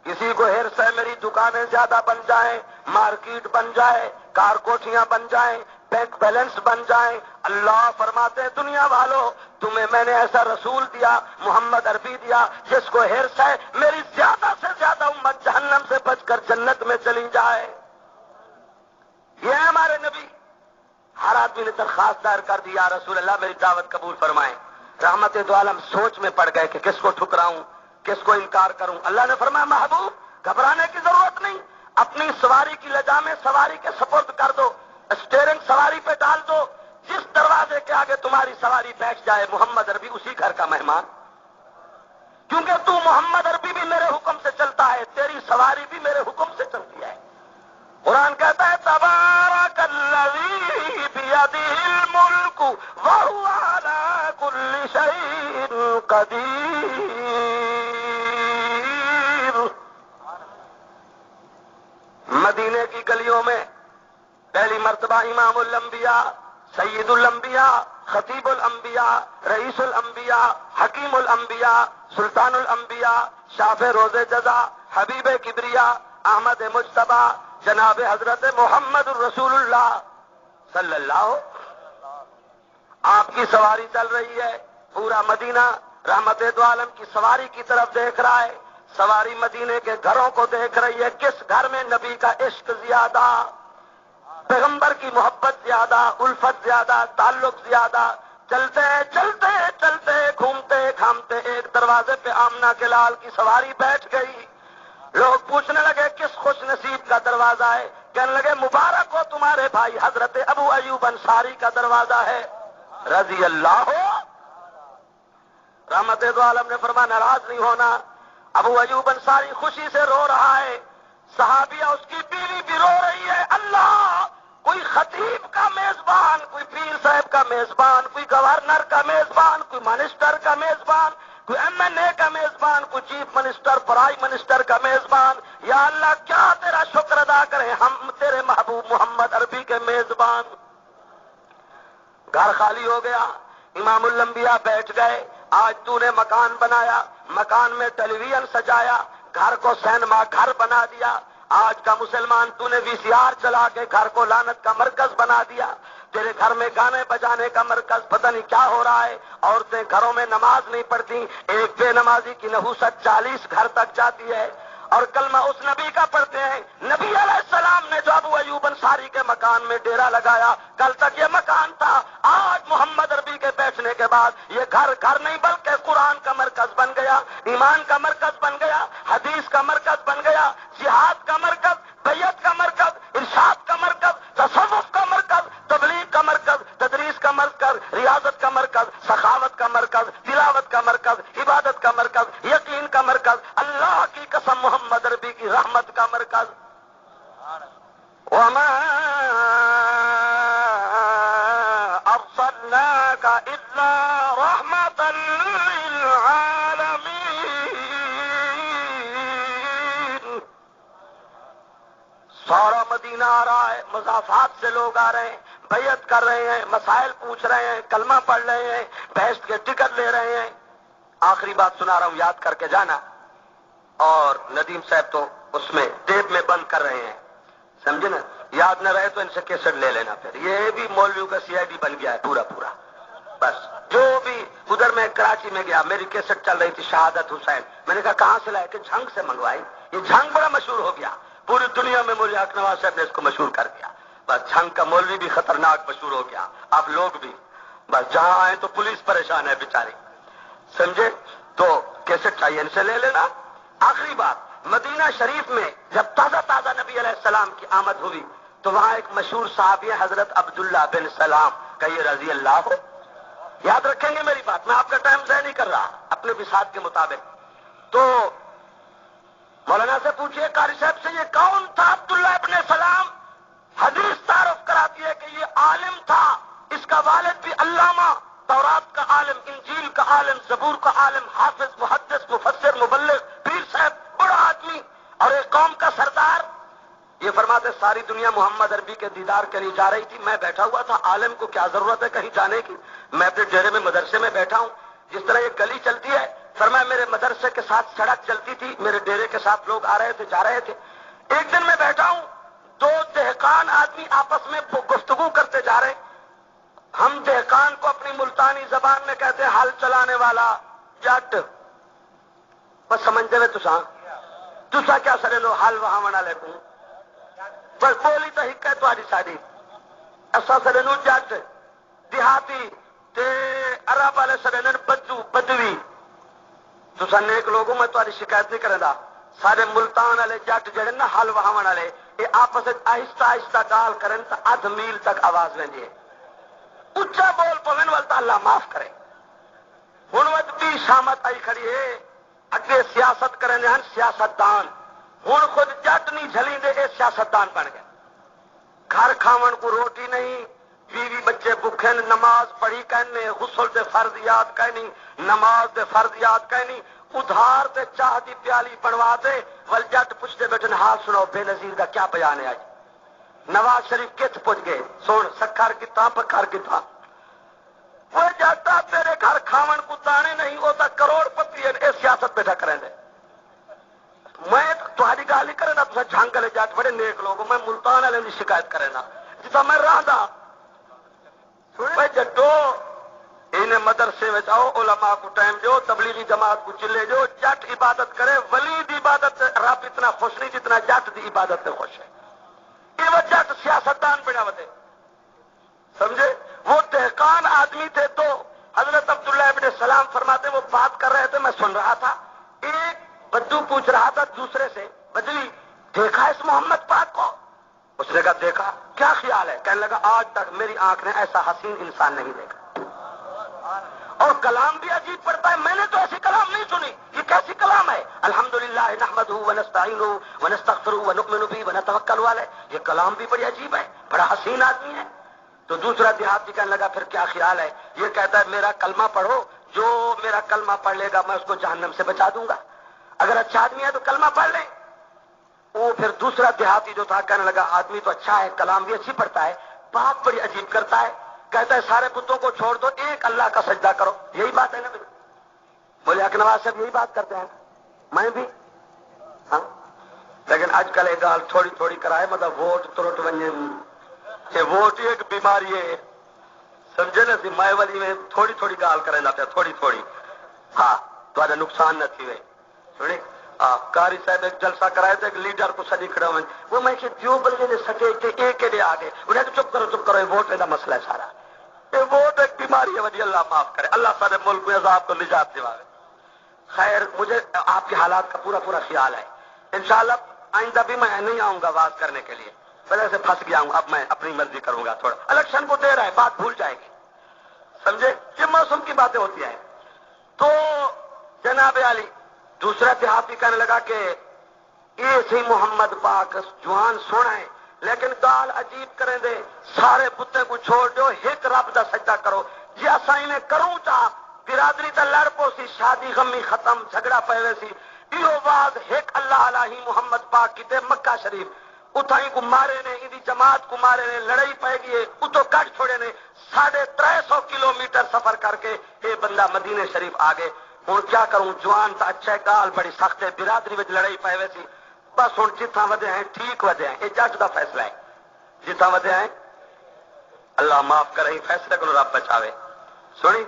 S1: کسی کو حرص ہے میری دکانیں زیادہ بن جائیں، مارکیٹ بن جائے، کار کوٹھیاں بن جائیں، بینک بیلنس بن جائیں، اللہ فرماتے ہیں دنیا والوں تمہیں میں نے ایسا رسول دیا، محمد عربی دیا، جس کو حرص ہے میری زیادہ سے زیادہ امت جہنم سے بچ کر جنت میں چلی جائے۔ یہ ہے ہمارے نبی۔ ہر آدمی نے درخواست دائر کر دی، یا رسول اللہ میری دعوت قبول فرمائیں۔ رحمت دو عالم سوچ میں پڑ گئے کہ کس کو ٹھکراؤں، کس کو انکار کروں۔ اللہ نے فرمایا محبوب گھبرانے کی ضرورت نہیں، اپنی سواری کی لجامیں سواری کے سپرد کر دو، اسٹیئرنگ سواری پہ ڈال دو، جس دروازے کے آگے تمہاری سواری بیٹھ جائے محمد عربی اسی گھر کا مہمان، کیونکہ تو محمد عربی بھی میرے حکم سے چلتا ہے، تیری سواری بھی میرے حکم سے چلتی ہے۔ قرآن کہتا ہے تبارک الذی بیدہ الملک وہو علی کل شیء قدیر۔ مدینے کی گلیوں میں پہلی مرتبہ امام الانبیاء، سید الانبیاء، خطیب الانبیاء، رئیس الانبیاء، حکیم الانبیاء، سلطان الانبیاء، شاف روز جزا، حبیب کبریا، احمد مجتبی، جناب حضرت محمد الرسول اللہ صلی اللہ، آپ کی سواری چل رہی ہے، پورا مدینہ رحمت دو عالم کی سواری کی طرف دیکھ رہا ہے، سواری مدینے کے گھروں کو دیکھ رہی ہے، کس گھر میں نبی کا عشق زیادہ، پیغمبر کی محبت زیادہ، الفت زیادہ، تعلق زیادہ۔ چلتے چلتے چلتے گھومتے گھامتے ایک دروازے پہ آمنہ کے لال کی سواری بیٹھ گئی، لوگ پوچھنے لگے کس خوش نصیب کا دروازہ ہے، کہنے لگے مبارک ہو تمہارے بھائی حضرت ابو ایوب انصاری کا دروازہ ہے رضی اللہ ہو۔ رحمت دو عالم نے فرمایا ناراض نہیں ہونا، ابو ایوب انصاری خوشی سے رو رہا ہے، صحابیہ اس کی بیوی بھی رو رہی ہے، اللہ کوئی خطیب کا میزبان، کوئی پیر صاحب کا میزبان، کوئی گورنر کا میزبان، کوئی منسٹر کا میزبان، کوئی MNA کا میزبان، کوئی چیف منسٹر، پرائم منسٹر کا میزبان، یا اللہ کیا تیرا شکر ادا کریں ہم تیرے محبوب محمد عربی کے میزبان۔ گھر خالی ہو گیا، امام الانبیاء بیٹھ گئے، آج تو نے مکان بنایا، مکان میں ٹیلی ویژن سجایا، گھر کو سینما گھر بنا دیا، آج کا مسلمان تو نے VCR چلا کے گھر کو لعنت کا مرکز بنا دیا، تیرے گھر میں گانے بجانے کا مرکز، پتہ نہیں کیا ہو رہا ہے، عورتیں گھروں میں نماز نہیں پڑھتی، ایک بے نمازی کی نحوست 40 گھر تک جاتی ہے، اور کلمہ اس نبی کا پڑھتے ہیں، نبی علیہ السلام نے جو ابو ایوب انصاری کے مکان میں ڈیرا لگایا، کل تک یہ مکان تھا، آج محمد عربی کے بیٹھنے کے بعد یہ گھر گھر نہیں بلکہ قرآن کا مرکز بن گیا، ایمان کا مرکز بن گیا، حدیث کا مرکز بن گیا، جہاد کا مرکز، بیعت کا مرکز، ارشاد کا مرکز، تصوف کا مرکز، تبلیغ کا مرکز، تدریس کا مرکز، ریاضت کا مرکز، سخاوت کا مرکز، تلاوت کا مرکز، عبادت کا مرکز، یقین کا مرکز، اللہ کی قسم محمد عربی کی رحمت کا مرکز۔ وما ارسلناک الا رحمتا للعالمین۔ سارا مدینہ آ رہا ہے، مضافات سے لوگ آ رہے ہیں، بیعت کر رہے ہیں، مسائل پوچھ رہے ہیں، کلمہ پڑھ رہے ہیں، بحث کے ٹکٹ لے رہے ہیں۔ آخری بات سنا رہا ہوں، یاد کر کے جانا، اور ندیم صاحب تو اس میں ٹیپ میں بند کر رہے ہیں، سمجھے نا، یاد نہ رہے تو ان سے کیسٹ لے لینا، پھر یہ بھی مولویوں کا CID بن گیا ہے پورا پورا۔ بس جو بھی ادھر میں کراچی میں گیا، میری کیسٹ چل رہی تھی شہادت حسین، میں نے کہا کہاں سے لائے، کہ جھنگ سے منگوائی، یہ جھنگ بڑا مشہور ہو گیا پوری دنیا میں، مولوی حق نواز صاحب نے اس کو مشہور کر دیا، بس جھنگ کا مولوی بھی خطرناک مشہور ہو گیا، آپ لوگ بھی، بس جہاں آئے تو پولیس پریشان ہے بیچاری، سمجھے، تو کیسٹ چاہیے ان سے لے لینا۔ آخری بات، مدینہ شریف میں جب تازہ تازہ نبی علیہ السلام کی آمد ہوئی تو وہاں ایک مشہور صحابی ہے حضرت عبداللہ بن سلام، کہیے رضی اللہ ہو، یاد رکھیں گے میری بات، میں آپ کا ٹائم ضائع نہیں کر رہا، اپنے بساط کے مطابق۔ تو مولانا سے پوچھئے قاری صاحب سے یہ کون تھا عبداللہ ابن سلام؟ حدیث تعارف کراتی ہے کہ یہ عالم تھا، اس کا والد بھی علامہ، تورات کا عالم، انجیل کا عالم، زبور کا عالم، حافظ، محدث، مفسر، مبلغ، پیر صاحب، بڑا آدمی اور ایک قوم کا سردار۔ یہ فرماتے ساری دنیا محمد عربی کے دیدار کے لیے جا رہی تھی، میں بیٹھا ہوا تھا، عالم کو کیا ضرورت ہے کہیں جانے کی، میں اپنے ڈیرے میں مدرسے میں بیٹھا ہوں، جس طرح یہ گلی چلتی ہے، فرمایا میرے مدرسے کے ساتھ سڑک چلتی تھی، میرے ڈیرے کے ساتھ لوگ آ رہے تھے جا رہے تھے، ایک دن میں بیٹھا ہوں، دو دہقان آدمی آپس میں گفتگو کرتے جا رہے ہیں، ہم دہقان کو اپنی ملتانی زبان میں کہتے ہیں ہل چلانے والا جٹ، بس سمجھتے ہوئے تسا کیا سرے لو حل وہاں منا لے کو بس بولی تو ہک ہے تاری ساری اصا سرے نو جٹ دیہاتی تے عرب والے سرے نو بدوی، تسا نیک لوگوں میں تاری شکایت نہیں کرے دا، سارے ملتان والے جٹ جڑے نا حل وہاں والے یہ آپس آہستہ آہستہ گال کرن تو ادھ میل تک آواز لینی ہے، اچھا بول پوین والتا اللہ معاف کرے، ہوں بھی شامت آئی کھڑی ہے، اگے سیاست کرنے ہیں سیاست دان، ہوں خود جٹ نہیں جھلی دے اے سیاست دان بن گئے، گھر کھاون کو روٹی نہیں، بیوی بچے بکھے، نماز پڑھی کہنے، غسل دے فرض یاد کہنی، نماز دے فرض یاد کہنی، ادھار تے چاہ دی پیالی بنوا دے ول جٹ پوچھتے بیٹھے حال سنو بے نظیر کا کیا بیان ہے آج نواز شریف کت پوچھ گئے سن سکھر کتا پکھر کتا وہ جاتا تیرے گھر کھاون کو دانے نہیں وہ تو کروڑ پتی ہے سیاست بیٹھا کریں دے میں تاری گل ہی کرے نا تو جھنگ والے جٹ بڑے نیک لوگ میں ملتان والے کی شکایت کرے نا جتا میں رہا جٹو انہیں مدرسے میں آؤ علماء کو ٹائم دو تبلیغی جماعت کو چلے جو جٹ عبادت کرے ولی دی عبادت رب اتنا خوش نہیں جتنا جٹ دی عبادت سے خوش ہے یہ وہ جٹ سیاستدان بنا وے سمجھے وہ دہقان آدمی تھے تو حضرت عبداللہ ابن سلام فرماتے وہ بات کر رہے تھے میں سن رہا تھا ایک بدو پوچھ رہا تھا دوسرے سے بدوی دیکھا اس محمد پاک کو اس نے کہا دیکھا کیا خیال ہے کہنے لگا آج تک میری آنکھ نے ایسا حسین انسان نہیں دیکھا اور کلام بھی عجیب پڑتا ہے میں نے تو ایسی کلام نہیں سنی یہ کیسی کلام ہے الحمدللہ نحمدہ ونستعینہ ونستغفرہ ونؤمن بہ ونتوکل علیہ یہ کلام بھی بڑی عجیب ہے بڑا حسین آدمی ہے تو دوسرا دیہاتی کہنے لگا پھر کیا خیال ہے یہ کہتا ہے میرا کلمہ پڑھو جو میرا کلمہ پڑھ لے گا میں اس کو جہنم سے بچا دوں گا اگر اچھا آدمی ہے تو کلمہ پڑھ لیں وہ پھر دوسرا دیہاتی جو تھا کہنے لگا آدمی تو اچھا ہے کلام بھی اچھی پڑھتا ہے بات بڑی عجیب کرتا ہے کہتا ہے سارے بتوں کو چھوڑ دو ایک اللہ کا سجدہ کرو یہی بات ہے نا بولے حق نواز صاحب یہی بات کرتے ہیں میں بھی ہاں لیکن آج کل ایک گال تھوڑی تھوڑی کرائے مطلب ووٹ ترٹ بنے ووٹ ایک بیماری ہے سمجھے نا مائے والی میں تھوڑی تھوڑی گال کرے جاتے تھوڑی تھوڑی ہاں تو نقصان نہ تھی سنی کاری صاحب ایک جلسہ کرائے تھے ایک لیڈر کو سڑی کھڑا ہوئے وہ میں کہ جو بندے نے سٹے تھے ایک کے لیے آگے انہیں تو چپ کرو یہ ووٹ کا مسئلہ ہے سارا یہ ووٹ ایک بیماری ہے وجہ اللہ معاف کرے اللہ سارے ملک میں عذاب کو نجات دلائے خیر مجھے آپ کے حالات کا پورا پورا خیال ہے انشاءاللہ آئندہ بھی میں نہیں آؤں گا بات کرنے کے لیے پہلے سے پھنس گیا ہوں اب میں اپنی مرضی کروں گا تھوڑا الیکشن کو دے رہا ہے بات بھول جائے گی سمجھے یہ موسم کی باتیں ہوتی ہیں تو جناب علی دوسرا دیہاتی کہنے لگا کہ یہ سی محمد پاک جوان سونا ہے لیکن گال عجیب کریں دے سارے بتے کو چھوڑ دو ایک رب دا سجدہ کرو جی اساں انہیں کروں چاہ برادری تا لڑ پو سی شادی غمی ختم جھگڑا پہوے سی ایو واز ایک اللہ علیہ محمد پاک کی تے مکہ شریف اتھائی کو مارے نے ادی جماعت کو مارے نے لڑائی پہ گئی اتو کٹ چھوڑے نے 350 کلومیٹر سفر کر کے یہ بندہ مدینے شریف آگے ہوں کیا کروں جوان تا اچھا ہے گال بڑی سخت ہے برادری میں لڑائی پائے ویسی بس ہوں جتنا ودے ہیں ٹھیک ودے ہیں یہ جج کا فیصلہ ہے جتنا ودے ہیں اللہ معاف کرے فیصلے کو رب بچاوے سنی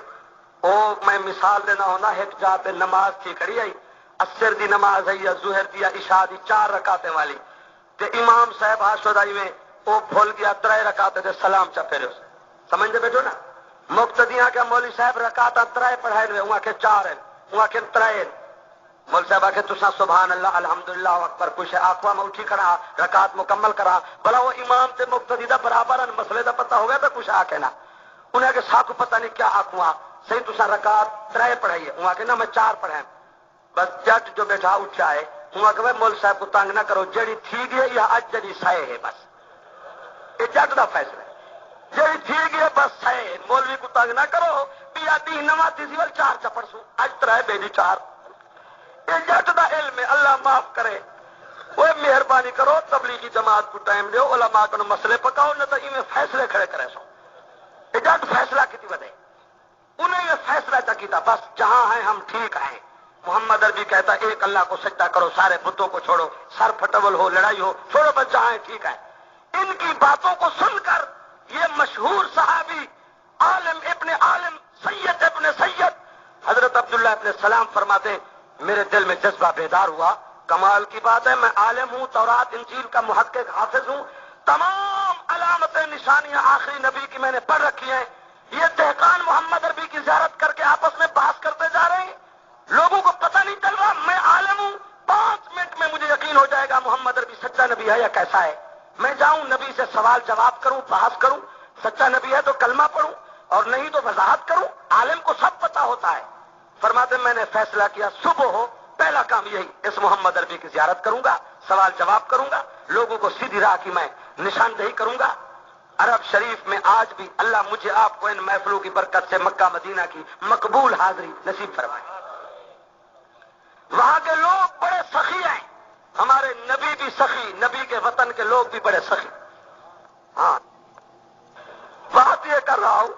S1: او میں مثال دینا ہونا ایک جاتے نماز تھی کری آئی عصر دی نماز ہے یا ظہر دی یا عشاء دی 4 رکعتیں والی تے امام صاحب ہاشودائی میں وہ بھول گیا 3 رکعتیں تے سلام چا پھیرے سمجھتے بیٹھو نا مقتدیاں کے مولوی صاحب رکعت 3 پڑھائے ہوئے وہاں کے 4 ہیں وہاں کے 3 ہیں مولوی صاحب آکے تسا سبحان اللہ الحمدللہ اکبر کچھ آخوا میں اٹھی کھڑا رکعت مکمل کرا بلا وہ امام تے مقتدی دا برابر ان مسئلے دا پتہ ہو گیا تو کچھ آکے نا انہیں کہ ساکو پتہ نہیں کیا آخوا صحیح تسا رکعت 3 پڑھائیے وہاں کے نا میں 4 پڑھائیں بس جج جو بیٹھا اٹھا ہے وہاں کہ مولوی صاحب کو تنگ نہ کرو جڑی تھی گئی یا اج جڑی سائے ہے بس یہ جج دا فیصلہ ہے جڑی تھی گئی بس سائے مولوی کو تنگ نہ کرو پیا دی نواں تیسی ول 4 چپڑ سو اج 3 بیٹی 4 یہ جٹ دا علم ہے اللہ معاف کرے وہ مہربانی کرو تبلیغی جماعت کو ٹائم دیو علماء کو مسئلے پکاؤ نہ تو میں فیصلے کھڑے کرے سو یہ جٹ فیصلہ کیتی ودے انہیں یہ فیصلہ چکیتا بس جہاں ہیں ہم ٹھیک ہیں محمد عربی کہتا ایک اللہ کو سجدہ کرو سارے بتوں کو چھوڑو سر پھٹول ہو لڑائی ہو چھوڑو بس جہاں ہیں ٹھیک ہے ان کی باتوں کو سن کر یہ مشہور صحابی عالم ابن عالم سید ابن سید حضرت عبداللہ ابن سلام فرماتے میرے دل میں جذبہ بیدار ہوا کمال کی بات ہے میں عالم ہوں تورات انجیل کا محقق حافظ ہوں تمام علامتیں نشانیاں آخری نبی کی میں نے پڑھ رکھی ہیں یہ دہقان محمد عربی کی زیارت کر کے آپس میں بحث کرتے جا رہے ہیں لوگوں کو پتہ نہیں چل رہا میں عالم ہوں 5 منٹ میں مجھے یقین ہو جائے گا محمد عربی سچا نبی ہے یا کیسا ہے میں جاؤں نبی سے سوال جواب کروں بحث کروں سچا نبی ہے تو کلمہ پڑھوں اور نہیں تو وضاحت کروں عالم کو سب پتہ ہوتا ہے فرماتے میں نے فیصلہ کیا صبح ہو پہلا کام یہی اس محمد عربی کی زیارت کروں گا سوال جواب کروں گا لوگوں کو سیدھی راہ کی میں نشاندہی کروں گا عرب شریف میں آج بھی اللہ مجھے آپ کو ان محفلوں کی برکت سے مکہ مدینہ کی مقبول حاضری نصیب فرمائے وہاں کے لوگ بڑے سخی ہیں، ہمارے نبی بھی سخی، نبی کے وطن کے لوگ بھی بڑے سخی۔ ہاں، بات یہ کر رہا ہوں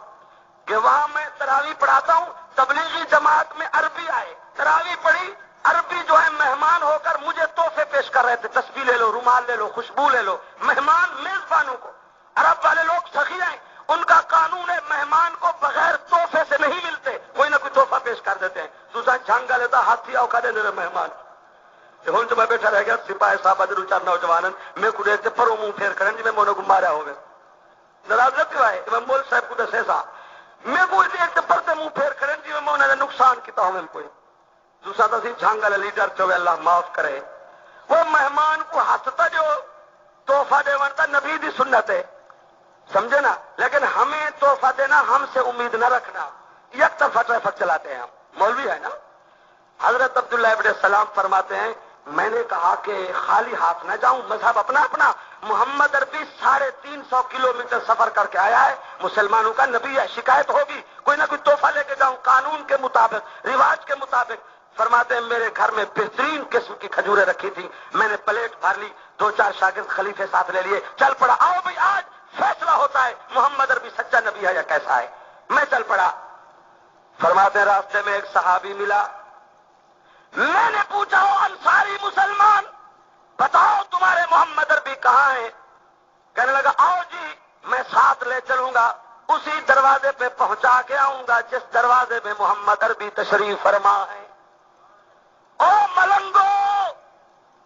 S1: کہ وہاں میں تراویح پڑھاتا ہوں، تبلیغی جماعت میں عربی آئے، تراویح پڑھی، عربی جو ہے مہمان ہو کر مجھے تحفے پیش کر رہے تھے، تسبیح لے لو، رومال لے لو، خوشبو لے لو، مہمان میزبانوں کو۔ عرب والے لوگ سخی ہیں، ان کا قانون ہے مہمان کو بغیر تحفے سے نہیں ملتے، کوئی نہ کوئی تحفہ پیش کر دیتے ہیں۔ دوسرا جھنگا لیتا ہاتھی آؤ کھڑے میرے مہمان ہوں جو میں بیٹھا رہ گیا سپاہی صاحب ادھر چار نوجوان میں کو دیکھتے پرو منہ پھیر کریں جی میں مونے کو مارا ہوگا ناراض نہ کیوں آئے میں مول صاحب کو دسے سا میں کوئی ایک پرتے منہ پھیر کریں جی میں مونے نے نقصان کیتا ہوں میں کوئی دوسرا تو جھنگا لیڈر چوے اللہ معاف کرے وہ مہمان کو ہنستا جو تحفہ دے ونتا نبی دی سنت ہے سمجھے نا لیکن ہمیں تحفہ دینا ہم سے امید نہ رکھنا یک طرفہ ٹریفک چلاتے ہیں ہم مولوی ہے نا حضرت عبداللہ ابن السلام فرماتے ہیں میں نے کہا کہ خالی ہاتھ نہ جاؤں مذہب اپنا اپنا محمد عربی 350 کلومیٹر سفر کر کے آیا ہے مسلمانوں کا نبی ہے شکایت ہوگی کوئی نہ کوئی تحفہ لے کے جاؤں قانون کے مطابق رواج کے مطابق فرماتے ہیں میرے گھر میں بہترین قسم کی کھجوریں رکھی تھی میں نے پلیٹ بھر لی 2-4 شاگرد خلیفے ساتھ لے لیے چل پڑا آؤ بھائی آج فیصلہ ہوتا ہے محمد عربی سچا نبی ہے یا کیسا ہے میں چل پڑا فرماتے ہیں راستے میں ایک صحابی ملا میں نے پوچھا ہو انصاری مسلمان بتاؤ تمہارے محمد عربی کہاں ہیں کہنے لگا آؤ جی میں ساتھ لے چلوں گا اسی دروازے پہ پہنچا کے آؤں گا جس دروازے میں محمد عربی تشریف فرما ہے او ملنگو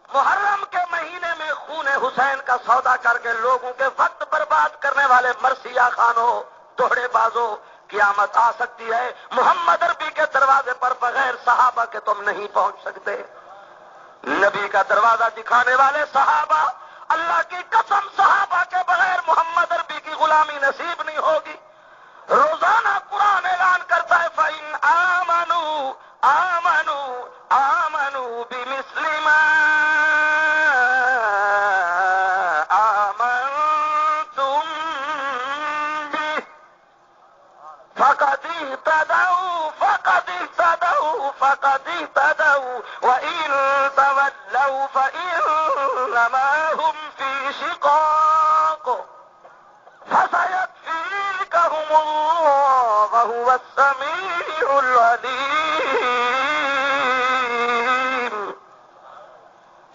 S1: محرم کے مہینے میں خون حسین کا سودا کر کے لوگوں کے وقت برباد کرنے والے مرثیہ خانوں دوہڑے بازوں قیامت آ سکتی ہے محمد عربی کے دروازے پر بغیر صحابہ کے تم نہیں پہنچ سکتے نبی کا دروازہ دکھانے والے صحابہ اللہ کی قسم صحابہ کے بغیر محمد عربی کی غلامی نصیب نہیں ہوگی روزانہ قرآن اعلان کرتا ہے فَإِنْ آمَنُوا بِمِثْلِ مَا آمَنْتُمْ بِهِ فَقَدِ اهْتَدَوْا وَإِنْ تَوَلَّوْا فَإِنَّمَا هُمْ فِي شِقَاقٍ فَسَيَكْفِيكَهُمُ اللَّهُ وَهُوَ السَّمِيعُ الْعَلِيمُ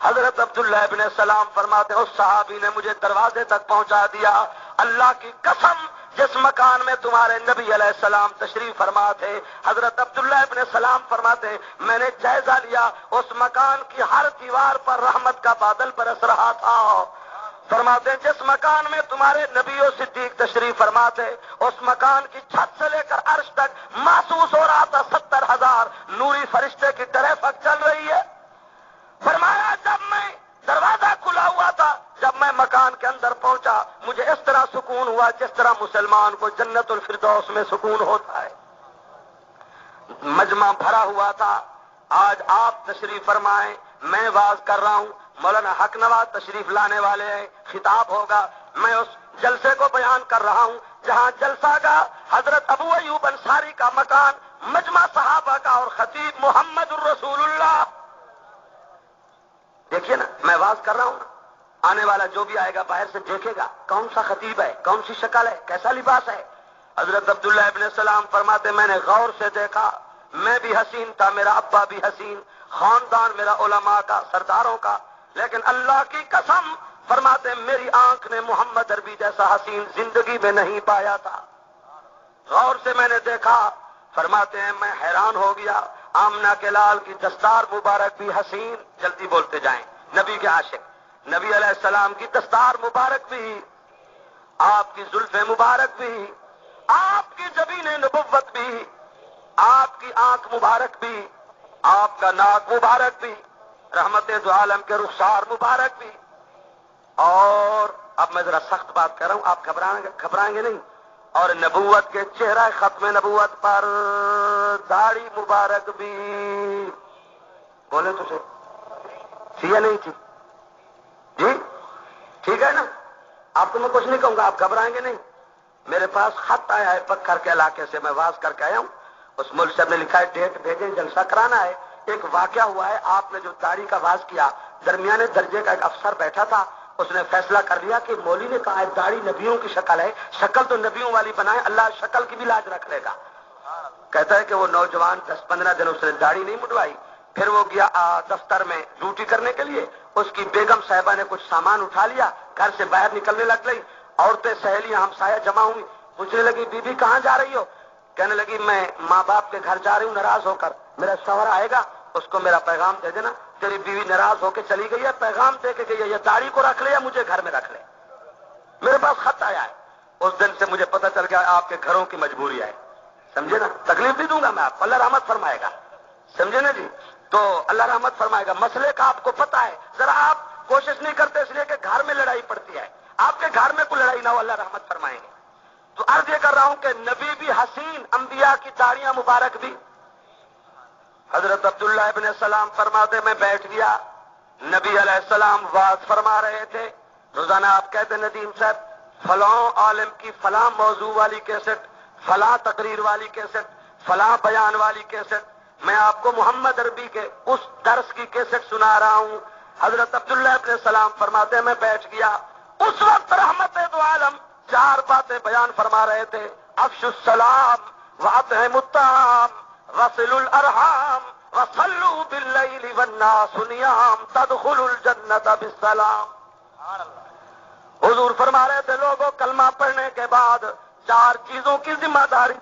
S1: حضرت عبداللہ ابن السلام فرماتے ہیں اس صحابی نے مجھے دروازے تک پہنچا دیا اللہ کی قسم جس مکان میں تمہارے نبی علیہ السلام تشریف فرما تھے حضرت عبداللہ ابن السلام فرماتے ہیں میں نے جائزہ لیا اس مکان کی ہر دیوار پر رحمت کا بادل برس رہا تھا فرماتے ہیں جس مکان میں تمہارے نبی و صدیق تشریف فرما تھے اس مکان کی چھت سے لے کر عرش تک محسوس ہو رہا تھا 70,000 نوری فرشتے کی ٹریفک چل رہی ہے فرمایا جب میں دروازہ کھلا ہوا تھا جب میں مکان کے اندر پہنچا مجھے اس طرح سکون ہوا جس طرح مسلمان کو جنت الفردوس میں سکون ہوتا ہے مجمع بھرا ہوا تھا آج آپ تشریف فرمائیں میں واز کر رہا ہوں مولانا حق نواز تشریف لانے والے ہیں خطاب ہوگا میں اس جلسے کو بیان کر رہا ہوں جہاں جلسہ کا حضرت ابو ایوب انصاری کا مکان مجمع صحابہ کا اور خطیب محمد الرسول اللہ دیکھیے نا میں واز کر رہا ہوں نا آنے والا جو بھی آئے گا باہر سے دیکھے گا کون سا خطیب ہے کون سی شکل ہے کیسا لباس ہے حضرت عبداللہ ابن السلام فرماتے میں نے غور سے دیکھا میں بھی حسین تھا میرا ابا بھی حسین خاندان میرا علماء کا سرداروں کا لیکن اللہ کی قسم فرماتے میری آنکھ نے محمد عربی جیسا حسین زندگی میں نہیں پایا تھا غور سے میں نے دیکھا فرماتے ہیں میں حیران ہو گیا آمنہ کے لال کی دستار مبارک بھی حسین جلدی بولتے جائیں نبی کے عاشق نبی علیہ السلام کی دستار مبارک بھی آپ کی زلف مبارک بھی آپ کی جبین نبوت بھی آپ کی آنکھ مبارک بھی آپ کا ناک مبارک بھی رحمت دو عالم کے رخسار مبارک بھی اور اب میں ذرا سخت بات کر رہا ہوں آپ گھبرائیں گے نہیں اور نبوت کے چہرہ ختم نبوت پر داڑھی مبارک بھی بولے تو صحیح تھی یا نہیں تھی جی ٹھیک ہے نا آپ کو میں کچھ نہیں کہوں گا آپ گھبرائیں گے نہیں میرے پاس خط آیا ہے پکھر کے علاقے سے میں واز کر کے آیا ہوں اس ملک صاحب نے لکھا ہے ڈیٹ بھیجیں جلسہ کرانا ہے ایک واقعہ ہوا ہے، آپ نے جو داڑھی کا واز کیا، درمیانے درجے کا ایک افسر بیٹھا تھا، اس نے فیصلہ کر لیا کہ مولوی نے کہا ہے داڑھی نبیوں کی شکل ہے، شکل تو نبیوں والی بنائے، اللہ شکل کی بھی لاج رکھ لے گا۔ کہتا ہے کہ وہ نوجوان 10-15 دن اس نے داڑھی نہیں مڈوائی، پھر وہ گیا دفتر میں ڈیوٹی کرنے کے لیے، اس کی بیگم صاحبہ نے کچھ سامان اٹھا لیا، گھر سے باہر نکلنے لگ گئی، عورتیں سہیلیاں ہمسایہ جمع ہوئی، پوچھنے لگی بی بی کہاں جا رہی ہو؟ کہنے لگی میں ماں باپ کے گھر جا رہی ہوں ناراض ہو کر، میرا شوہر آئے گا اس کو میرا پیغام دے دینا، تیری بیوی ناراض ہو کے چلی گئی ہے، پیغام دے کے گئی ہے، یہ داڑھی کو رکھ لے یا مجھے گھر میں رکھ لے، میرے پاس خط آیا ہے۔ اس دن سے مجھے پتہ چل گیا آپ کے گھروں کی مجبوری ہے، سمجھے نا، تکلیف بھی دوں گا میں آپ کو، اللہ رحمت فرمائے گا، سمجھے نا جی، تو اللہ رحمت فرمائے گا، مسئلے کا آپ کو پتہ ہے، ذرا آپ کوشش نہیں کرتے اس لیے کہ گھر میں لڑائی پڑتی ہے، آپ کے گھر میں کوئی لڑائی نہ ہو، اللہ رحمت فرمائیں گے۔ تو عرض یہ کر رہا ہوں کہ نبی بھی حسین، انبیاء کی داڑیاں مبارک بھی۔ حضرت عبداللہ ابن السلام فرماتے میں بیٹھ گیا، نبی علیہ السلام واز فرما رہے تھے، روزانہ آپ کہتے ندیم صاحب فلاں عالم کی فلاں موضوع والی کیسٹ، فلاں تقریر والی کیسٹ، فلاں بیان والی کیسٹ، میں آپ کو محمد عربی کے اس درس کی کیسٹ سنا رہا ہوں۔ حضرت عبداللہ ابن السلام فرماتے میں بیٹھ گیا، اس وقت رحمت دو عالم 4 باتیں بیان فرما رہے تھے، افش السلام واطعموا الطعام وصلوا الارحام وصلوا باللیل والناس نیام تدخلوا الجنۃ بالسلام۔ حضور فرما رہے تھے لوگوں کلمہ پڑھنے کے بعد 4 چیزوں کی ذمہ داری۔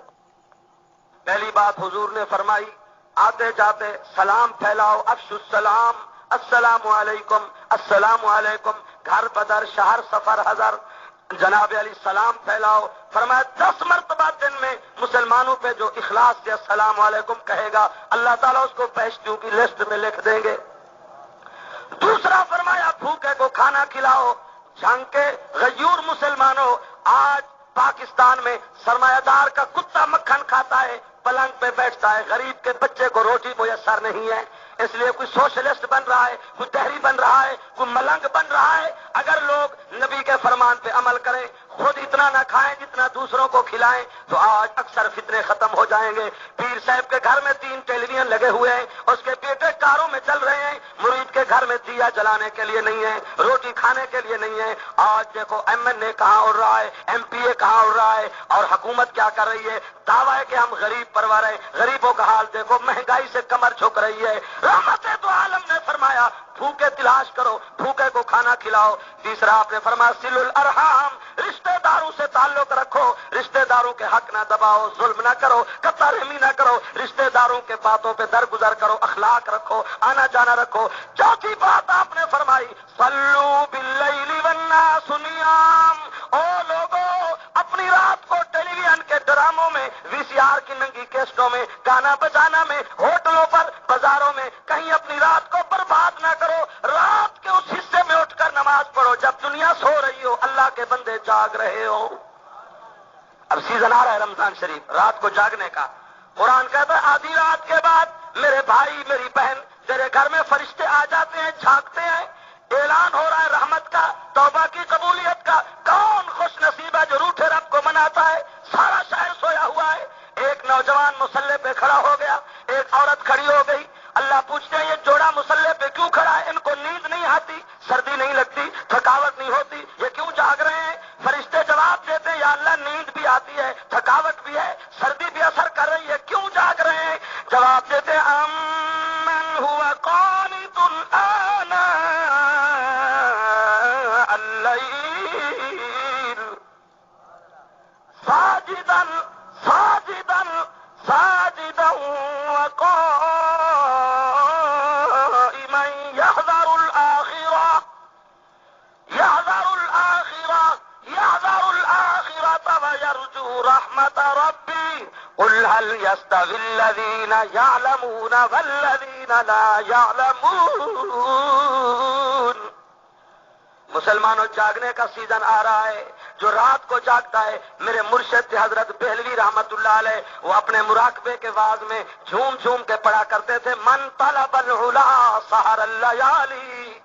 S1: پہلی بات حضور نے فرمائی آتے جاتے سلام پھیلاؤ، افش السلام، السلام علیکم، السلام علیکم، گھر بدر شہر سفر حضر، جناب علی سلام پھیلاؤ۔ فرمایا 10 مرتبہ دن میں مسلمانوں پہ جو اخلاص سے السلام علیکم کہے گا اللہ تعالیٰ اس کو بہشتیوں کی لسٹ میں لکھ دیں گے۔ دوسرا فرمایا بھوکے کو کھانا کھلاؤ، جنگ کے غیور مسلمانوں، آج پاکستان میں سرمایہ دار کا کتا مکھن کھاتا ہے، پلنگ پہ بیٹھتا ہے، غریب کے بچے کو روٹی میسر نہیں ہے، اس لیے کوئی سوشلسٹ بن رہا ہے، کوئی دہری بن رہا ہے، کوئی ملنگ بن رہا ہے۔ اگر لوگ نبی کے فرمان پہ عمل کریں، خود اتنا نہ کھائیں جتنا دوسروں کو کھلائیں، تو آج اکثر فتنے ختم ہو جائیں گے۔ پیر صاحب کے گھر میں 3 ٹیلی ویژن لگے ہوئے ہیں، اس کے بیٹے کاروں میں چل رہے ہیں، مرید کے گھر میں دیا جلانے کے لیے نہیں ہے، روٹی کھانے کے لیے نہیں ہے۔ آج دیکھو ایم این اے کہاں اڑ رہا ہے، ایم پی اے کہاں اڑ رہا ہے، اور حکومت کیا کر رہی ہے، دعویٰ ہے کہ ہم غریب پرور ہیں، غریبوں کا حال دیکھو، مہنگائی سے کمر جھک رہی ہے۔ رحمت دو عالم نے فرمایا بھوکے تلاش کرو، بھوکے کو کھانا کھلاؤ۔ تیسرا آپ نے فرمایا صل الارحام، رشتہ داروں سے تعلق رکھو، رشتہ داروں کے حق نہ دباؤ، ظلم نہ کرو، قطع رحمی نہ کرو، رشتہ داروں کے باتوں پہ درگزر کرو، اخلاق رکھو، آنا جانا رکھو۔ چوتھی بات آپ نے فرمائی صلوا باللیل والناس نیام، او لوگوں اپنی رات کو ٹیلی ویژن کے ڈراموں میں، وی سی آر کی ننگی کیسٹوں میں، گانا بجانا میں، ہوٹلوں پر، بازاروں میں کہیں اپنی رات کو برباد نہ کرو۔ رات کے اس حصے میں اٹھ کر نماز پڑھو جب دنیا سو رہی ہو، اللہ کے بندے جاگ رہے ہو۔ اب سیزن آ رہا ہے رمضان شریف، رات کو جاگنے کا۔ قرآن کہتا ہے آدھی رات کے بعد میرے بھائی میری بہن تیرے گھر میں فرشتے آ جاتے ہیں، جھانکتے ہیں، اعلان ہو رہا ہے رحمت کا، توبہ کی قبولیت کا۔ کون خوش نصیب ہے جو روٹھے رب کو مناتا ہے؟ سارا شہر سویا ہوا ہے۔ ایک نوجوان مصلے پہ کھڑا ہو گیا، ایک عورت کھڑی ہو گئی، اللہ پوچھتے ہیں یہ جوڑا مصلے پہ کیوں کھڑا ہے؟ ان کو نیند نہیں آتی، سردی نہیں لگتی، تھکاوٹ نہیں ہوتی، یہ کیوں جاگ رہے ہیں؟ فرشتے جواب دیتے ہیں یا اللہ نیند بھی آتی ہے، تھکاوٹ بھی ہے، سردی بھی اثر کر رہی ہے، کیوں جاگ رہے ہیں؟ جواب دیتے ہیں امن هو قانت آناء اللیل ساجدا ساجدا ساجدا وقائما يحذر الآخرة ويرجو رحمة ربي قل هل يستوي الذين يعلمون والذين لا يعلمون۔ مسلمانوں جاگنے کا سیزن آ رہا ہے، جو رات کو جاگتا ہے، میرے مرشد تھے حضرت بہلوی رحمت اللہ علیہ، وہ اپنے مراقبے کے واز میں جھوم جھوم کے پڑھا کرتے تھے من طلب العلا سحر اللیالی۔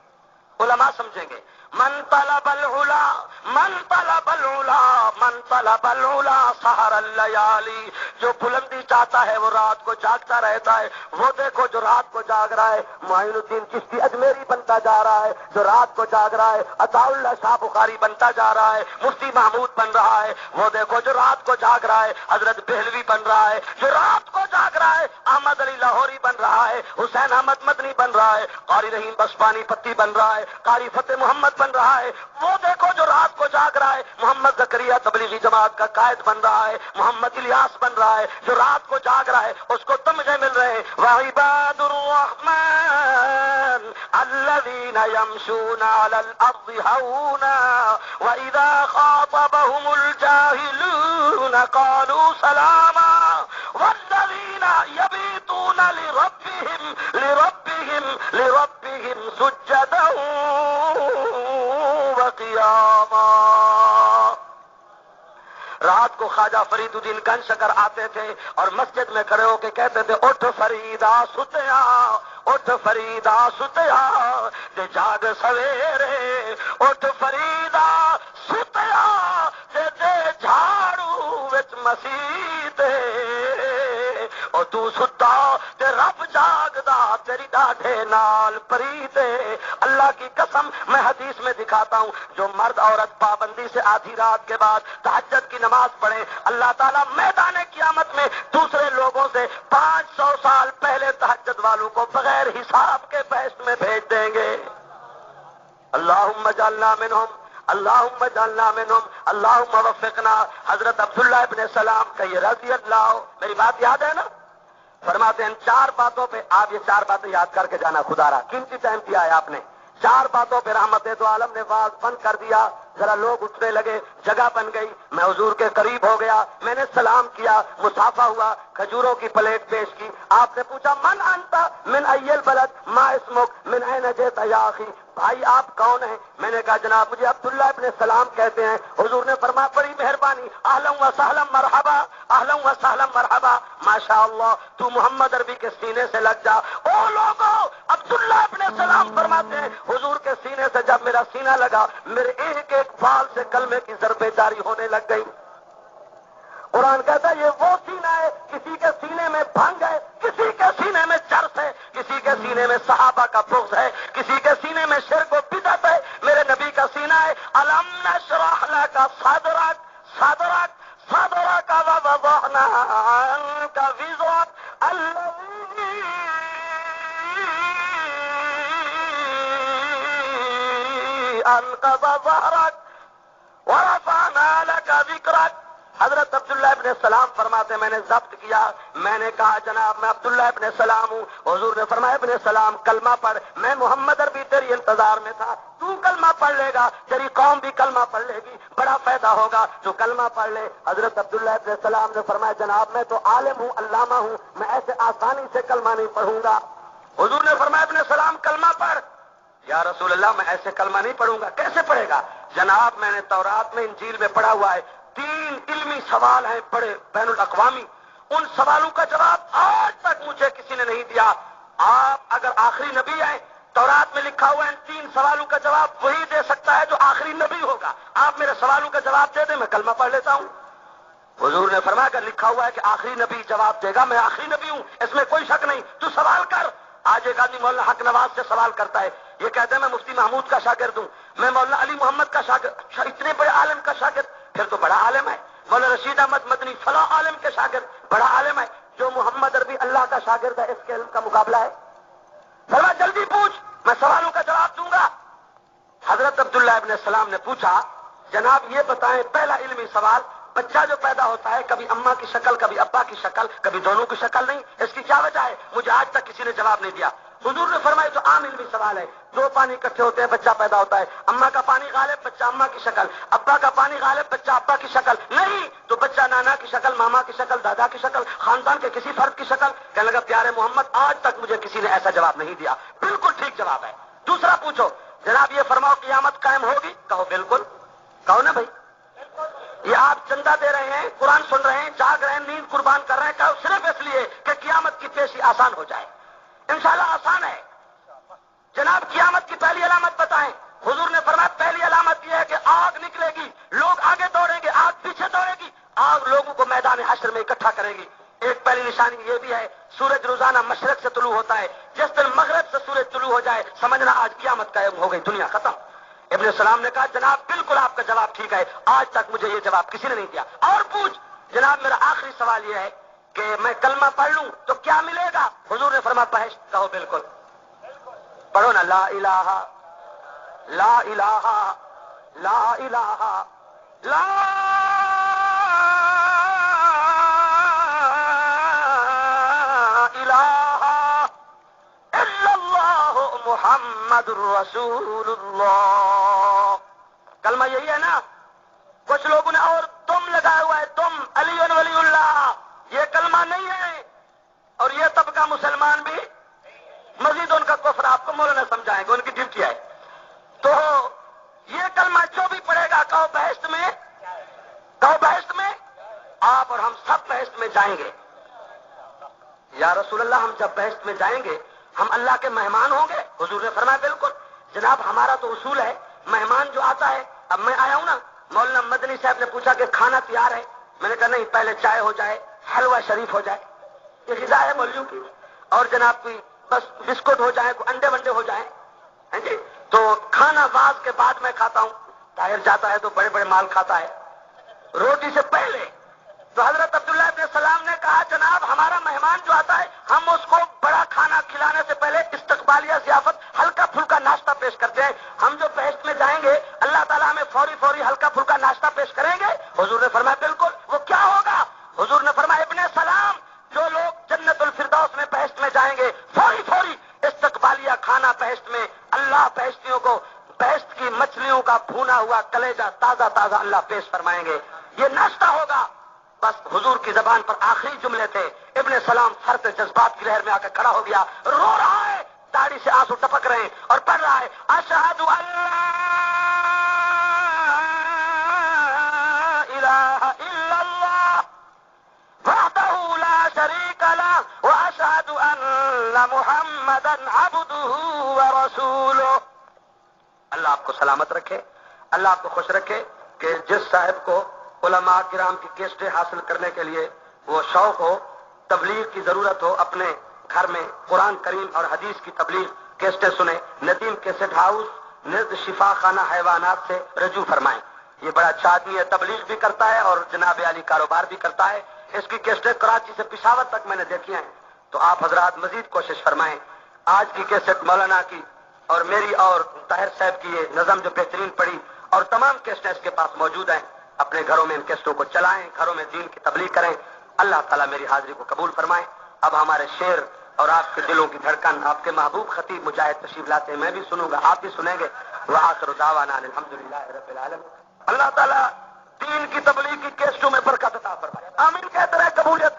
S1: علماء سمجھیں گے من طلب العلا من طلب العلا من طلب العلا سحر اللیالی، جو بلندی چاہتا ہے وہ رات کو جاگتا رہتا ہے. وہ دیکھو جو رات کو جاگ رہا ہے معین الدین چشتی اجمیری بنتا جا رہا ہے، جو رات کو جاگ رہا ہے عطا اللہ شاہ بخاری بنتا جا رہا ہے، مفتی محمود بن رہا ہے. وہ دیکھو جو رات کو جاگ رہا ہے حضرت بہلوی بن رہا ہے، جو رات کو جاگ رہا ہے احمد علی لاہوری بن رہا ہے، حسین احمد مدنی بن رہا ہے، قاری رحیم بسپانی پتی بن رہا ہے، قاری فتح محمد بن رہا ہے. وہ دیکھو جو رات کو جاگ رہا ہے محمد زکریا تبلیغی جماعت کا قائد بن رہا ہے، محمد الیاس بن رہا ہے. جو رات کو جاگ رہا ہے اس کو تمغے مل رہے ہیں. وعباد الرحمن الذین یمشون علی الارض ہونا واذا خاطبهم الجاہلون قالوا سلاما والذین یبیتون لربهم سجدا وقیاما. رات کو خواجہ فرید الدین گن شکر آتے تھے اور مسجد میں کھڑے ہو کے کہتے تھے اٹھ فریدا ستیا، اٹھ فریدا ستیا دے جاگ سویرے، اٹھ فریدا ستیا دے جھاڑو وچ مسیتے، اور تو ستا تے رب جاگدا تیری ڈاڈھے نال پریتے. اللہ کی قسم میں حدیث میں دکھاتا ہوں جو مرد عورت پابندی سے آدھی رات کے بعد تہجد کی نماز پڑھے اللہ تعالیٰ میدان قیامت میں دوسرے لوگوں سے 500 سال پہلے تہجد والوں کو بغیر حساب کے بہشت میں بھیج دیں گے. اللہم اجعلنا منہم اللہم اجعلنا منہم اللہم وفقنا. حضرت عبداللہ ابن سلام کا یہ رضی اللہ، میری بات یاد ہے نا؟ فرماتے ہیں 4 باتوں پہ آپ یہ 4 باتیں یاد کر کے جانا. خدا را قیمتی ٹائم دیا ہے آپ نے. 4 باتوں پہ رحمت دو عالم نے واز بند کر دیا. ذرا لوگ اٹھنے لگے، جگہ بن گئی. میں حضور کے قریب ہو گیا، میں نے سلام کیا، مصافحہ ہوا، کھجوروں کی پلیٹ پیش کی. آپ نے پوچھا من انت من ای البلد ما اسمک من این جئت یا اخی، بھائی آپ کون ہیں؟ میں نے کہا جناب مجھے عبداللہ ابن سلام کہتے ہیں. حضور نے فرمایا بڑی مہربانی، اہلا و سہلا مرحبا، اہلا و سہلا مرحبا، ماشاء اللہ تو محمد عربی کے سینے سے لگ جا. او لوگوں، عبداللہ ابن سلام فرماتے ہیں حضور کے سینے سے جب میرا سینہ لگا میرے ایک ایک بال سے کلمے کی ضربیں جاری ہونے لگ گئی. قرآن کہتا ہے یہ وہ سینہ ہے، کسی کے سینے میں بھنگ ہے، کسی کے سینے میں چرس ہے، کسی کے سینے میں صحابہ کا بغض ہے، کسی کے سینے میں شرک و بدعت ہے. میرے نبی کا سینہ ہے الم نشرح لک صدرک صدرک صدرک ووضعنا عنک وزرک الذی انقض ظہرک ورفعنا لک ذکرک. حضرت عبداللہ ابن سلام فرماتے میں نے ضبط کیا، میں نے کہا جناب میں عبداللہ ابن سلام ہوں. حضور نے فرمایا ابن سلام کلمہ پڑھ. میں محمد عربی تیری انتظار میں تھا، تو کلمہ پڑھ لے گا تیری قوم بھی کلمہ پڑھ لے گی، بڑا فائدہ ہوگا، تو کلمہ پڑھ لے. حضرت عبداللہ ابن سلام نے فرمایا جناب میں تو عالم ہوں، علامہ ہوں، میں ایسے آسانی سے کلمہ نہیں پڑھوں گا. حضور نے فرمایا ابن سلام کلمہ پڑھ. یا رسول اللہ میں ایسے کلمہ نہیں پڑھوں گا. کیسے پڑھے گا؟ جناب میں نے تورات میں انجیل میں پڑھا ہوا ہے 3 علمی سوال ہیں بڑے بین الاقوامی، ان سوالوں کا جواب آج تک مجھے کسی نے نہیں دیا. آپ اگر آخری نبی ہیں، تورات میں لکھا ہوا ہے ان 3 سوالوں کا جواب وہی دے سکتا ہے جو آخری نبی ہوگا. آپ میرے سوالوں کا جواب دے دیں میں کلمہ پڑھ لیتا ہوں. حضور نے فرمایا کہ لکھا ہوا ہے کہ آخری نبی جواب دے گا، میں آخری نبی ہوں، اس میں کوئی شک نہیں، تو سوال کر. آج ایک آدمی مولانا حق نواز سے سوال کرتا ہے، یہ کہتے ہیں میں مفتی محمود کا شاگرد ہوں، میں مولانا علی محمد کا شاگرد، اتنے بڑے عالم کا شاگرد، پھر تو بڑا عالم ہے. مولانا رشید احمد مدنی فلاں عالم کے شاگرد، بڑا عالم ہے. جو محمد عربی اللہ کا شاگرد ہے اس کے علم کا مقابلہ ہے؟ فرمایا جلدی پوچھ میں سوالوں کا جواب دوں گا. حضرت عبداللہ ابن السلام نے پوچھا جناب یہ بتائیں پہلا علمی سوال، بچہ جو پیدا ہوتا ہے کبھی اماں کی شکل کبھی ابا کی شکل کبھی دونوں کی شکل نہیں، اس کی کیا وجہ ہے؟ مجھے آج تک کسی نے جواب نہیں دیا. حضور نے فرمایا تو عام علمی سوال ہے، 2 پانی اکٹھے ہوتے ہیں بچہ پیدا ہوتا ہے، اماں کا پانی غالب بچہ اماں کی شکل، ابا کا پانی غالب بچہ ابا کی شکل نہیں تو بچہ نانا کی شکل، ماما کی شکل، دادا کی شکل، خاندان کے کسی فرد کی شکل. کہنے لگا پیارے محمد آج تک مجھے کسی نے ایسا جواب نہیں دیا. بالکل ٹھیک جواب ہے. دوسرا پوچھو جناب یہ فرماؤ قیامت قائم ہوگی؟ کہو بالکل. کہو نا بھائی. یہ آپ چندہ دے رہے ہیں، قرآن سن رہے ہیں، جاگ رہے ہیں، نیند قربان کر رہے ہیں، کہو صرف اس لیے کہ قیامت کی پیشی آسان ہو جائے. انشاءاللہ آسان ہے. جناب قیامت کی پہلی علامت بتائیں. حضور نے فرمایا نشانی یہ بھی ہے سورج روزانہ مشرق سے طلوع ہوتا ہے، جس دن مغرب سے سورج طلوع ہو جائے سمجھنا آج قیامت قائم ہو گئی، دنیا ختم۔ ابن السلام نے کہا جناب بالکل آپ کا جواب ٹھیک ہے، آج تک مجھے یہ جواب کسی نے نہیں دیا۔ اور پوچھ جناب میرا آخری سوال یہ ہے کہ میں کلمہ پڑھ لوں تو کیا ملے گا؟ حضور نے فرمایا بہشت۔ کہو بالکل، پڑھو نا، لا الہ لا الہ لا الہ لا الہ الا اللہ محمد رسول اللہ۔ کلمہ یہی ہے نا؟ کچھ لوگوں نے اور تم لگایا ہوا ہے، تم علی ولی اللہ، یہ کلمہ نہیں ہے۔ اور یہ طبقہ مسلمان بھی مزید ان کا کفر آپ کو مولانا سمجھائیں گے، ان کی ڈیوٹی ہے۔ تو یہ کلمہ جو بھی پڑھے گا کہو بہشت میں، کہو بہشت میں، آپ اور ہم سب بہشت میں جائیں گے۔ یا رسول اللہ ہم جب بہشت میں جائیں گے ہم اللہ کے مہمان ہوں گے؟ حضور نے فرمایا بالکل جناب، ہمارا تو اصول ہے مہمان جو آتا ہے، اب میں آیا ہوں نا، مولانا مدنی صاحب نے پوچھا کہ کھانا تیار ہے، میں نے کہا نہیں، پہلے چائے ہو جائے، حلوہ شریف ہو جائے، یہ غذا ہے مولویوں کی، اور جناب کوئی بس بسکٹ ہو جائے، کوئی انڈے ونڈے ہو جائیں، ہیں جی؟ تو کھانا بعض کے بعد میں کھاتا ہوں، طاہر جاتا ہے تو بڑے بڑے مال کھاتا ہے، روٹی سے پہلے۔ تو حضرت عبداللہ ابن سلام نے کہا جناب ہمارا مہمان جو آتا ہے ہم اس کو بڑا کھانا کھلانے سے پہلے استقبالیہ ضیافت ہلکا پھلکا ناشتہ پیش کرتے ہیں، ہم جو بہشت میں جائیں گے اللہ تعالیٰ ہمیں فوری فوری ہلکا پھلکا ناشتہ پیش کریں گے؟ حضور نے فرمایا بالکل۔ وہ کیا ہوگا؟ حضور نے فرمایا ابن سلام، جو لوگ جنت الفردوس میں بہشت میں جائیں گے فوری فوری استقبالیہ کھانا بہشت میں اللہ بہشتیوں کو بہشت کی مچھلیوں کا بھونا ہوا کلیجہ تازہ تازہ اللہ پیش فرمائیں گے، یہ ناشتہ ہوگا۔ بس حضور کی زبان پر آخری جملے تھے، ابن سلام سر پہ جذبات کی لہر میں آ کر کھڑا ہو گیا، رو رہا ہے، داڑھی سے آنسو ٹپک رہے ہیں اور پڑھ رہا ہے اشہد ان لا الہ الا اللہ وحدہ لا شریک لہ واشہد ان محمدا عبدہ ورسولہ۔ اللہ آپ کو سلامت رکھے، اللہ آپ کو خوش رکھے کہ جس صاحب کو علماء کرام کی کیسٹیں حاصل کرنے کے لیے وہ شوق ہو، تبلیغ کی ضرورت ہو، اپنے گھر میں قرآن کریم اور حدیث کی تبلیغ کیسٹیں سنیں، ندیم کیسٹ ہاؤس نزد شفا خانہ حیوانات سے رجوع فرمائیں۔ یہ بڑا اچھا آدمی ہے، تبلیغ بھی کرتا ہے اور جناب علی کاروبار بھی کرتا ہے۔ اس کی کیسٹیں کراچی سے پشاور تک میں نے دیکھی ہیں، تو آپ حضرات مزید کوشش فرمائیں۔ آج کی کیسٹ مولانا کی اور میری اور طاہر صاحب کی یہ نظم جو بہترین پڑی اور تمام کیسٹیں اس کے پاس موجود ہیں، اپنے گھروں میں ان کیسٹوں کو چلائیں، گھروں میں دین کی تبلیغ کریں۔ اللہ تعالیٰ میری حاضری کو قبول فرمائے۔ اب ہمارے شعر اور آپ کے دلوں کی دھڑکن آپ کے محبوب خطیب مجاہد تشریف لاتے ہیں، میں بھی سنوں گا، آپ بھی سنیں گے۔ وآخر دعوانا الحمدللہ رب العالمین۔ اللہ تعالیٰ دین کی تبلیغ کی کیسٹوں میں برکت عطا فرمائے، آمین کہتے رہے، قبولیت